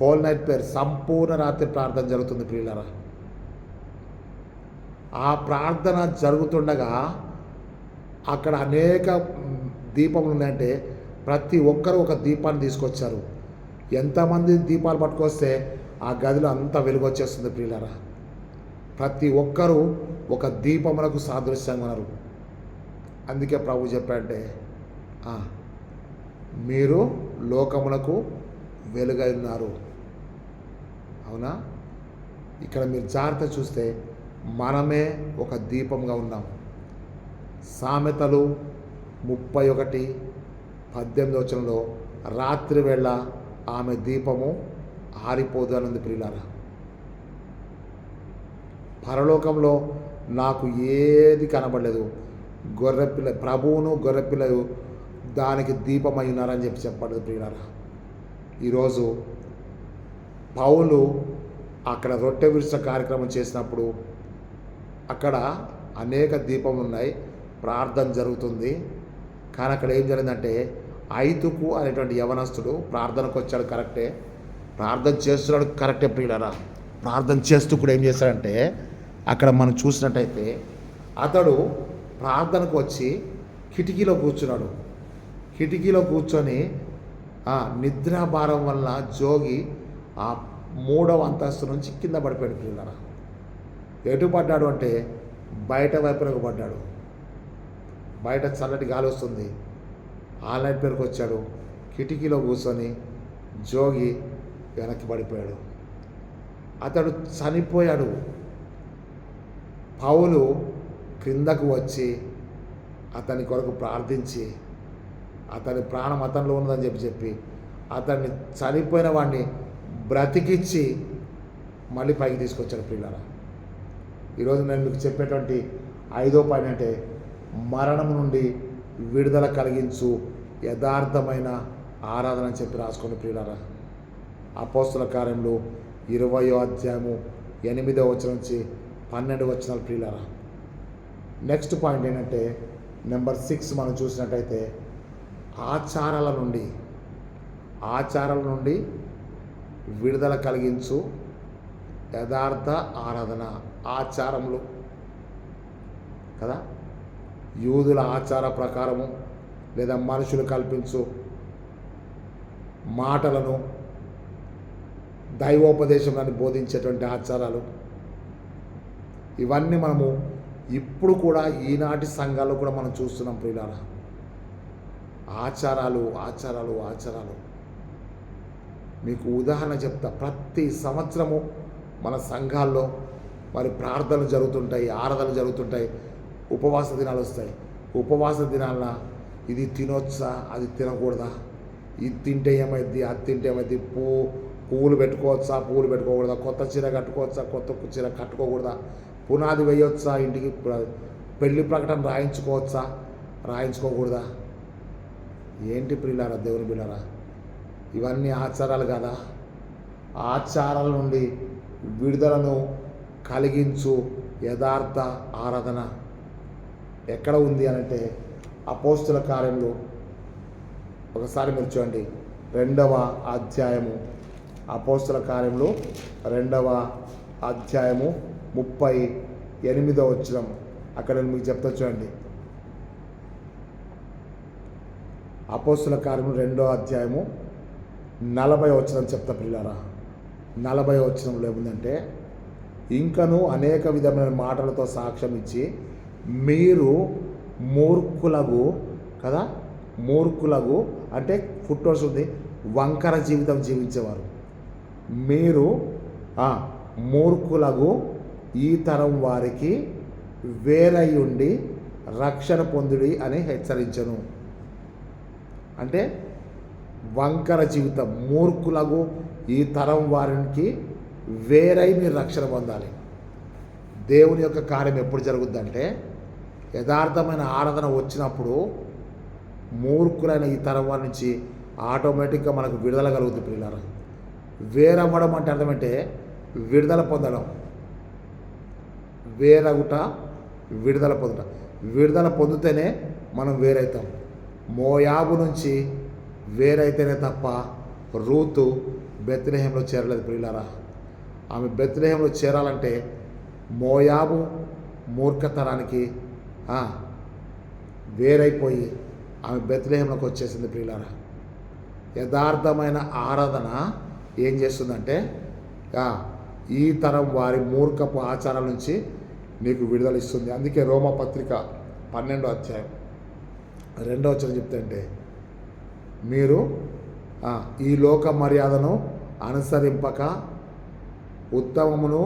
హోల్ నైట్ ప్రేయర్, సంపూర్ణ రాత్రి ప్రార్థన జరుగుతుంది ప్రియులారా. ఆ ప్రార్థన జరుగుతుండగా అక్కడ అనేక దీపములు ఉన్నాయంటే ప్రతి ఒక్కరు ఒక దీపాన్ని తీసుకొచ్చారు. ఎంతమంది దీపాలు పట్టుకొస్తే ఆ గదిలో అంత వెలుగు వచ్చేస్తుంది ప్రియులారా. ప్రతి ఒక్కరూ ఒక దీపములకు సాదృశ్యంగా ఉన్నారు. అందుకే ప్రభు చెప్పాడంటే మీరు లోకములకు వెలుగై ఉన్నారు. అవునా? ఇక్కడ మీరు జాగ్రత్త చూస్తే మనమే ఒక దీపంగా ఉన్నాం. సామెతలు 31:18 రాత్రి వేళ ఆమె దీపము ఆరిపోదు అన్నది ప్రియులారా. పరలోకంలో నాకు ఏది కనబడలేదు, గొర్రెపిల్ల ప్రభువును గొర్రెపిల్లలు దానికి దీపమై ఉన్నారని చెప్పబడదు ప్రియులారా. ఈరోజు పౌలు అక్కడ రొట్టె విరుస కార్యక్రమం చేసినప్పుడు అక్కడ అనేక దీపములు ఉన్నాయి, ప్రార్థన జరుగుతుంది. కానీ అక్కడ ఏం జరిగిందంటే ఐతుకు అనేటువంటి యవనస్తుడు ప్రార్థనకు వచ్చాడు. కరెక్టే, ప్రార్థన చేస్తున్నాడు, కరెక్టే ప్రియులారా. ప్రార్థన చేస్తూ కూడా ఏం చేశాడంటే అక్కడ మనం చూసినట్టయితే అతడు ప్రార్థనకు వచ్చి కిటికీలో కూర్చున్నాడు. కిటికీలో కూర్చొని నిద్రాభారం వల్ల జోగి ఆ 3వ అంతస్తు నుంచి కింద పడిపోయాడు ప్రియులారా. ఎటు పడ్డాడు అంటే బయట వైపునకు పడ్డాడు. బయట చల్లటి గాలి వస్తుంది. ఆన్లైన్ పేరుకు వచ్చాడు. కిటికీలో కూర్చొని జోగి వెనక్కి పడిపోయాడు. అతడు చనిపోయాడు. పౌలు క్రిందకు వచ్చి అతని కొరకు ప్రార్థించి అతని ప్రాణం అతనిలో ఉన్నదని చెప్పి అతన్ని చనిపోయిన వాడిని బ్రతికిచ్చి మళ్ళీ పైకి తీసుకొచ్చాడు ప్రియులారా. ఈరోజు నేను మీకు చెప్పేటువంటి 5వ పాయింట్ అంటే మరణం నుండి విడుదల కలిగించు యథార్థమైన ఆరాధన అని చెప్పి రాసుకోండి ప్రియులారా. అపోస్తల కార్యములు 20వ అధ్యాయము 8వ వచనం నుంచి 12వ వచనాలు ప్రియులారా. నెక్స్ట్ పాయింట్ ఏంటంటే నెంబర్ 6 మనం చూసినట్టయితే ఆచారాల నుండి విడుదల కలిగించు యథార్థ ఆరాధన. ఆచారములు కదా, యూదుల ఆచార ప్రకారము లేదా మనుషులు కల్పించు మాటలను దైవోపదేశంలో బోధించేటువంటి ఆచారాలు, ఇవన్నీ మనము ఇప్పుడు కూడా ఈనాటి సంఘాల్లో కూడా మనం చూస్తున్నాం ప్రియులారా. ఆచారాలు ఆచారాలు ఆచారాలు మీకు ఉదాహరణ చెప్తా. ప్రతి సంవత్సరము మన సంఘాల్లో మరి ప్రార్థనలు జరుగుతుంటాయి, ఆరాధనలు జరుగుతుంటాయి, ఉపవాస దినాలు వస్తాయి. ఉపవాస దినాల ఇది తినొచ్చా, అది తినకూడదా, ఇది తింటే ఏమైద్ది, అది తింటే ఏమైద్ది, పువ్వులు పెట్టుకోవచ్చా, పువ్వులు పెట్టుకోకూడదా, కొత్త చీర కట్టుకోవచ్చా, కొత్త చీర కట్టుకోకూడదా, పునాది వేయొచ్చా, ఇంటికి పెళ్లి ప్రకటన రాయించుకోవచ్చా, రాయించుకోకూడదా. ఏంటి ప్రియులారా, దేవుని బిడ్డలారా, ఇవన్నీ ఆచారాలు కదా. ఆచారాల నుండి విడుదలను కలిగించు యథార్థ ఆరాధన ఎక్కడ ఉంది అనంటే అపోస్తుల కార్యములు ఒకసారి మీరు చూడండి 2వ అధ్యాయము, అపోస్తుల కార్యములు 2వ అధ్యాయము 38వ వచనం. అక్కడ నేను మీకు చెప్తా చూడండి. అపోస్తుల కార్యములు 2వ అధ్యాయము 40వ వచనం చెప్తా పిల్లారా. 40వ వచనంలో ఏముందంటే ఇంకను అనేక విధమైన మాటలతో సాక్ష్యం ఇచ్చి మీరు మూర్ఖులకు కదా, మూర్ఖులకు అంటే ఫుట్వర్స్ ఉంది, వంకర జీవితం జీవించేవారు. మీరు మూర్ఖులకు ఈ తరం వారికి వేరై ఉండి రక్షణ పొందుడి అని హెచ్చరించను. అంటే వంకర జీవితం, మూర్ఖులకు ఈ తరం వారికి వేరై మీరు రక్షణ పొందాలి. దేవుని యొక్క కార్యం ఎప్పుడు జరుగుద్దంటే యథార్థమైన ఆరాధన వచ్చినప్పుడు మూర్ఖులైన ఈ తరం వారి నుంచి ఆటోమేటిక్గా మనకు విడుదల కలుగుతుంది పిల్లలు. వేరవ్వడం అంటే అర్థమంటే విడుదల పొందడం, వేరగుట విడుదల పొందడం. విడుదల పొందితేనే మనం వేరవుతాం. మోయాబు నుంచి వేరైతేనే తప్ప రూతు బెత్లెహేంలో చేరలేదు ప్రియులారా. ఆమె బెత్లెహేంలో చేరాలంటే మోయాబు మూర్ఖతరానికి వేరైపోయి ఆమె బెత్లెహేంలోకి వచ్చేసింది ప్రియులారా. యథార్థమైన ఆరాధన ఏం చేస్తుందంటే ఈ తరం వారి మూర్ఖపు ఆచారాల నుంచి నీకు విడుదల ఇస్తుంది. అందుకే రోమపత్రిక 12వ అధ్యాయం 2వ వచనం చెప్తుంటే, మీరు ఈ లోక మర్యాదను అనుసరింపక ఉత్తమమును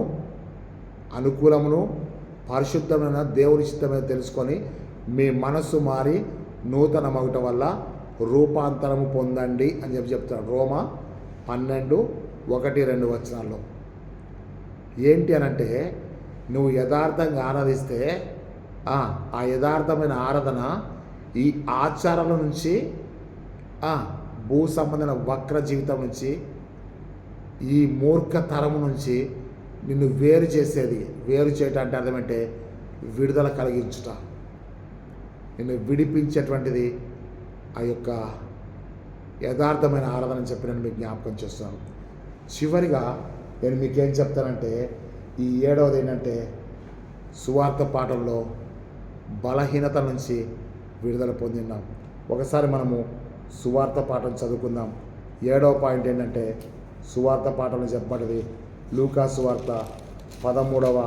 అనుకూలమును పరిశుద్ధమైన దేవుని చిత్తమైన తెలుసుకొని మీ మనస్సు మారి నూతన మగుట వల్ల రూపాంతరము పొందండి అని చెప్తాడు. రోమ 12:1-2 వచనాల్లో ఏంటి అనంటే, నువ్వు యథార్థంగా ఆరాధిస్తే ఆ యథార్థమైన ఆరాధన ఈ ఆచారాల నుంచి భూ సంబంధమైన వక్ర జీవితం నుంచి ఈ మూర్ఖ తరము నుంచి నిన్ను వేరు చేసేది. వేరు చేయటం అంటే అర్థమంటే విడుదల కలిగించుట, నిన్ను విడిపించేటువంటిది ఆ యొక్క యథార్థమైన ఆరాధన అని చెప్పి నేను మీకు జ్ఞాపకం చేస్తాను. చివరిగా నేను మీకేం చెప్తానంటే, ఈ 7వది ఏంటంటే సువార్త పాఠంలో బలహీనత నుంచి విడుదల పొందినాం. ఒకసారి మనము సువార్త పాఠం చదువుకుందాం. 7వ పాయింట్ ఏంటంటే, సువార్త పాఠంలో చెప్పబడ్డది లూకా సువార్త 13వ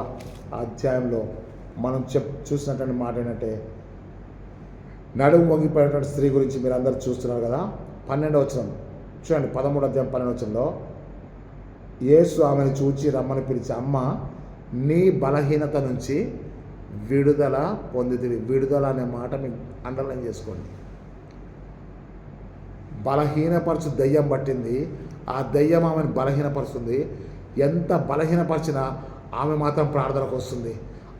అధ్యాయంలో మనం చూసినటువంటి మాట ఏంటంటే, నడుము వంగిపోయినటువంటి స్త్రీ గురించి మీరు అందరూ చూస్తున్నారు కదా. 12వ వచనం చూడండి. 13వ అధ్యాయం 12వ వచనంలో యేసు ఆమెను చూచి రమ్మని పిలిచి, అమ్మ నీ బలహీనత నుంచి విడుదల పొందితివి. విడుదల అనే మాట మీకు అండర్లైన్ చేసుకోండి. బలహీనపరచు దయ్యం పట్టింది. ఆ దయ్యం ఆమెను బలహీనపరుస్తుంది. ఎంత బలహీనపరిచినా ఆమె మాత్రం ప్రార్థనకు వస్తుంది.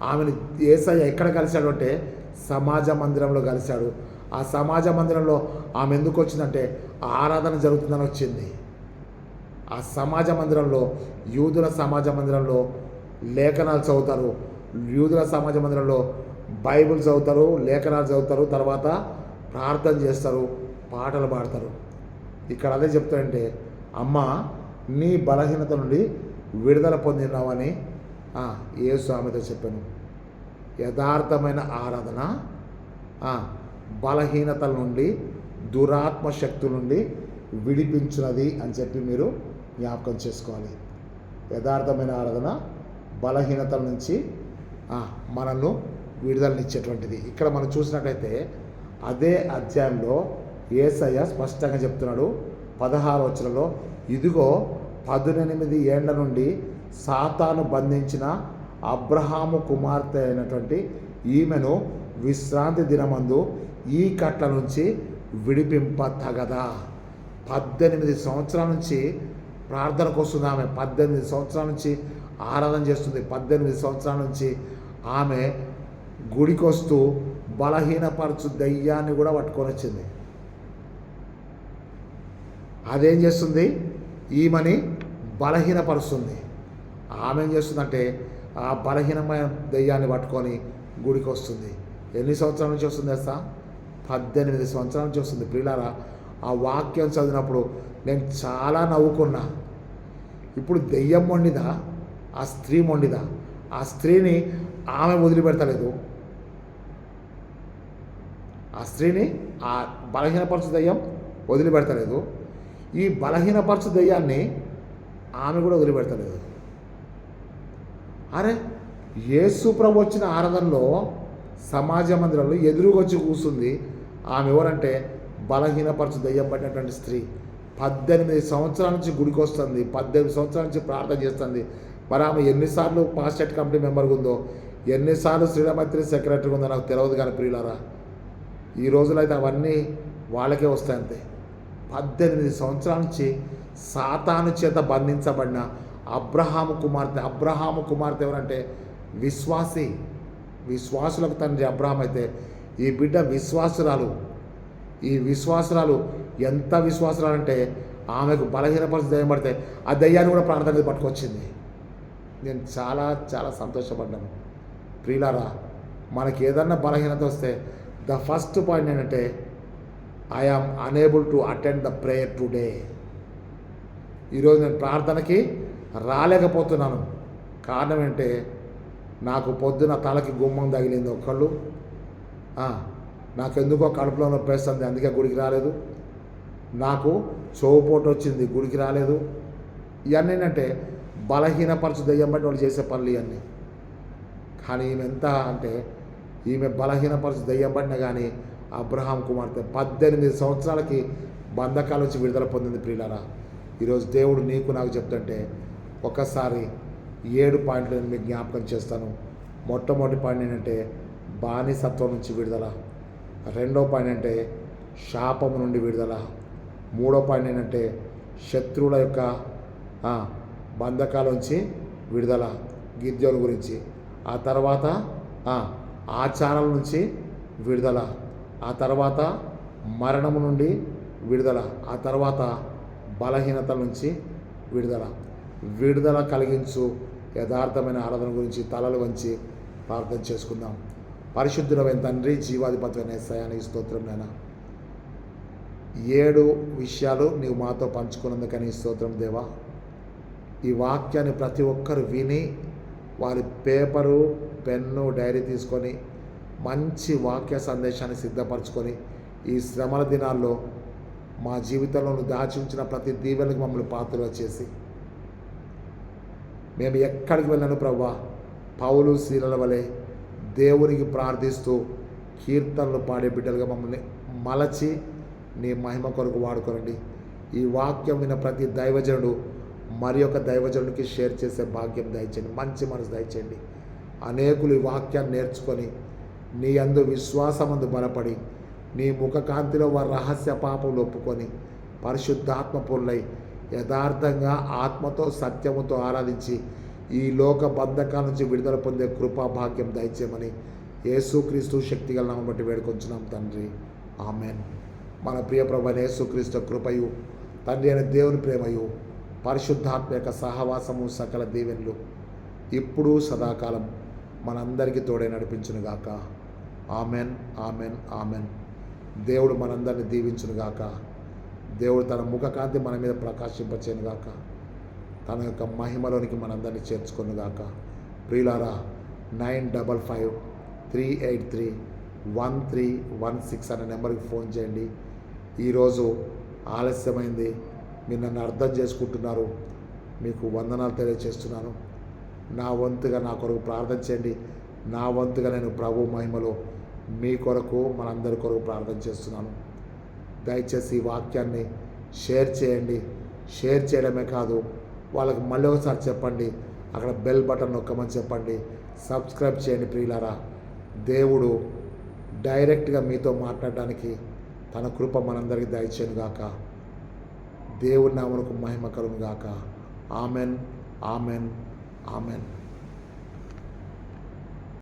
ఆమెను యేసయ్య ఎక్కడ కలిశాడు అంటే సమాజ మందిరంలో కలిశాడు. ఆ సమాజ మందిరంలో ఆమె ఎందుకు వచ్చిందంటే ఆరాధన జరుగుతుందని వచ్చింది. ఆ సమాజ మందిరంలో, యూదుల సమాజ మందిరంలో లేఖనాలు చదువుతారు. యూదుల సమాజ మందిరంలో బైబిల్ చదువుతారు, లేఖనాలు చదువుతారు, తర్వాత ప్రార్థన చేస్తారు, పాటలు పాడతారు. ఇక్కడ అదే చెప్తాడంటే, అమ్మ నీ బలహీనత నుండి విడుదల పొందినావని యేసు ఆమెతో చెప్పాను. యథార్థమైన ఆరాధన బలహీనతల నుండి, దురాత్మ శక్తుల నుండి విడిపించున్నది అని చెప్పి మీరు జ్ఞాపకం చేసుకోవాలి. యథార్థమైన ఆరాధన బలహీనతల నుంచి మనల్ని విడుదలనిచ్చేటువంటిది. ఇక్కడ మనం చూసినట్లయితే అదే అధ్యాయంలో యేసయ్య స్పష్టంగా చెప్తున్నాడు. 16వ వచనంలో, ఇదిగో 18 ఏండ్ల నుండి సాతాను బంధించిన అబ్రహాము కుమార్తె అయినటువంటి ఈమెను విశ్రాంతి దినమందు ఈ కట్ల నుంచి విడిపింప తగదా. 18 సంవత్సరాల నుంచి ప్రార్థనకు వస్తుంది ఆమె. 18 సంవత్సరాల నుంచి ఆరాధన చేస్తుంది. 18 సంవత్సరాల నుంచి ఆమె గుడికి వస్తూ బలహీనపరచు దయ్యాన్ని కూడా పట్టుకొని వచ్చింది. అదేం చేస్తుంది? ఈమెని బలహీనపరుస్తుంది. ఆమె ఏం చేస్తుందంటే ఆ బలహీనమైన దయ్యాన్ని పట్టుకొని గుడికి వస్తుంది. ఎన్ని సంవత్సరాల నుంచి వస్తుంది తెలుసా? 18 సంవత్సరాల నుంచి వస్తుంది. ప్రియులారా, ఆ వాక్యం చదివినప్పుడు నేను చాలా నవ్వుకున్నా. ఇప్పుడు దెయ్యం మొండిదా, ఆ స్త్రీ మొండిదా? ఆ స్త్రీని ఆమె వదిలిపెడతలేదు. ఆ స్త్రీని ఆ బలహీనపరచు దయ్యం వదిలిపెడతలేదు. ఈ బలహీనపరచు దయ్యాన్ని ఆమె కూడా వదిలిపెడతలేదు. అరే, యేసు ప్రభు వచ్చిన ఆరాధనలో సమాజ మందిరంలో ఎదురుగా వచ్చి కూర్చుంది. ఆమె ఎవరంటే బలహీనపరచు దయ్యం పట్టినటువంటి స్త్రీ. 18 సంవత్సరాల నుంచి గుడికి వస్తుంది. 18 సంవత్సరాల నుంచి ప్రార్థన చేస్తుంది. మరి ఆమె ఎన్నిసార్లు పాస్టేట్ కమిటీ మెంబర్గా ఉందో, ఎన్నిసార్లు శ్రీరామత్రి సెక్రటరీగా ఉందో నాకు తెలియదు. కానీ ప్రియులారా, ఈ రోజులైతే అవన్నీ వాళ్ళకే వస్తాయి అంతే. 18 సంవత్సరాల నుంచి సాతాను చేత బంధించబడిన అబ్రహాము కుమార్తె ఎవరంటే విశ్వాసి. విశ్వాసులకు తండ్రి అబ్రహాం అయితే ఈ బిడ్డ విశ్వాసురాలు. ఈ విశ్వాసురాలు ఎంత విశ్వాసురాలు అంటే ఆమెకు బలహీనపరిచి దయ్యం పడితే ఆ దయ్యాన్ని కూడా ప్రార్థనకి పట్టుకొచ్చింది. నేను చాలా చాలా సంతోషపడ్డాను. ప్రియులారా, మనకి ఏదన్నా బలహీనత వస్తే ద ఫస్ట్ పాయింట్ ఏంటంటే I am unable to attend the prayer today. ఈరోజు నేను ప్రార్థనకి రాలేకపోతున్నాను. కారణం ఏంటంటే నాకు పొద్దున తలకి గుమ్మం తగిలింది ఒకళ్ళు, నాకెందుకో కడుపులో నొప్పి వేస్తుంది, అందుకే గుడికి రాలేదు. నాకు చెవుపోటు వచ్చింది, గుడికి రాలేదు. ఇవన్నీ ఏంటంటే బలహీనపరచు దెయ్యం బట్టి వాళ్ళు చేసే పనులు ఇవన్నీ. కానీ ఈమె ఎంత అంటే ఈమె బలహీనపరచు దెయ్యం పట్టిన కానీ అబ్రహాం కుమార్తె 18 సంవత్సరాలకి బంధకాల నుంచి విడుదల పొందింది. ప్రియులారా, ఈరోజు దేవుడు నీకు నాకు చెప్తుంటే ఒకసారి 7 పాయింట్లు నేను మీకు జ్ఞాపకం చేస్తాను. మొట్టమొదటి పాయింట్ ఏంటంటే బానిసత్వం నుంచి విడుదల. రెండో పాయింట్ అంటే శాపము నుండి విడుదల. మూడో పాయింట్ ఏంటంటే శత్రువుల యొక్క బంధకాల నుంచి విడుదల, గిద్యోను గురించి. ఆ తర్వాత ఆచారాల నుంచి విడుదల. ఆ తర్వాత మరణము నుండి విడుదల. ఆ తర్వాత బలహీనతల నుంచి విడుదల కలిగించు యథార్థమైన ఆరాధన గురించి తలలు వంచి ప్రార్థన చేసుకుందాం. పరిశుద్ధుడైన తండ్రి, జీవాధిపతైన యేసయ్య స్తోత్రం. నాయనా, 7 విషయాలు నీవు మాతో పంచుకున్నందుకని స్తోత్రం దేవా. ఈ వాక్యాన్ని ప్రతి ఒక్కరు విని వారి పేపరు, పెన్ను, డైరీ తీసుకొని మంచి వాక్య సందేశాన్ని సిద్ధపరచుకొని ఈ శ్రమల దినాల్లో మా జీవితంలో దాచి ఉంచిన ప్రతి దీవెనకు మమ్మల్ని పాత్రలు చేసి మేము ఎక్కడికి వెళ్ళను ప్రభువా, పౌలు శీలల వలె దేవునికి ప్రార్థిస్తూ కీర్తనలు పాడే బిడ్డలుగా మమ్మల్ని మలచి నీ మహిమ కొరకు వాడుకోనండి. ఈ వాక్యం విన్న ప్రతి దైవజనుడు మరి ఒక దైవజనుడికి షేర్ చేసే భాగ్యం దయచేయండి, మంచి మనసు దయచేయండి. అనేకులు ఈ వాక్యాన్ని నేర్చుకొని నీ యందు విశ్వాసమందు బలపడి నీ ముఖకాంతిలో వారి రహస్య పాపములు ఒప్పుకొని పరిశుద్ధాత్మ పూర్ణై యథార్థంగా ఆత్మతో సత్యముతో ఆరాధించి ఈ లోక బంధకాల నుంచి విడుదల పొందే కృపా భాగ్యం దయచేయమని యేసుక్రీస్తు శక్తిగల నామమును బట్టి వేడుకొంచున్నాం తండ్రి, ఆమెన్. మన ప్రియ ప్రభువైన యేసుక్రీస్తు కృపయు, తండ్రి అయిన దేవుని ప్రేమయు, పరిశుద్ధాత్మ యొక్క సహవాసము, సకల దీవెనలు ఇప్పుడు సదాకాలం మనందరికీ తోడే నడిపించునుగాక. Amen, amen, amen. దేవుడు మనందరినీ దీవించునుగాక. దేవుడు తన ముఖకాంతి మన మీద ప్రకాశింపచేయునుగాక. తన యొక్క మహిమలోనికి మనందరినీ చేర్చుకొనుగాక. ప్రియులారా, 9553831316 అనే నెంబర్కి ఫోన్ చేయండి. ఈరోజు ఆలస్యమైంది, మీరు నన్ను అర్థం చేసుకుంటున్నారు, మీకు వందనాలు తెలియజేస్తున్నాను. నా వంతుగా నా కొరకు ప్రార్థన చేయండి. నా వంతుగా నేను ప్రభు మహిమలో మీ కొరకు, మనందరి కొరకు ప్రార్థన చేస్తున్నాను. దయచేసి ఈ వాక్యాన్ని షేర్ చేయండి. షేర్ చేయడమే కాదు, వాళ్ళకి మళ్ళీ ఒకసారి చెప్పండి, అక్కడ బెల్ బటన్ నొక్కమని చెప్పండి, సబ్స్క్రైబ్ చేయండి. ప్రియులారా, దేవుడు డైరెక్ట్గా మీతో మాట్లాడడానికి తన కృప మనందరికీ దయచేయునుగాక. దేవుని నామమునకు మహిమ కలుగునుగాక. Amen, amen, amen.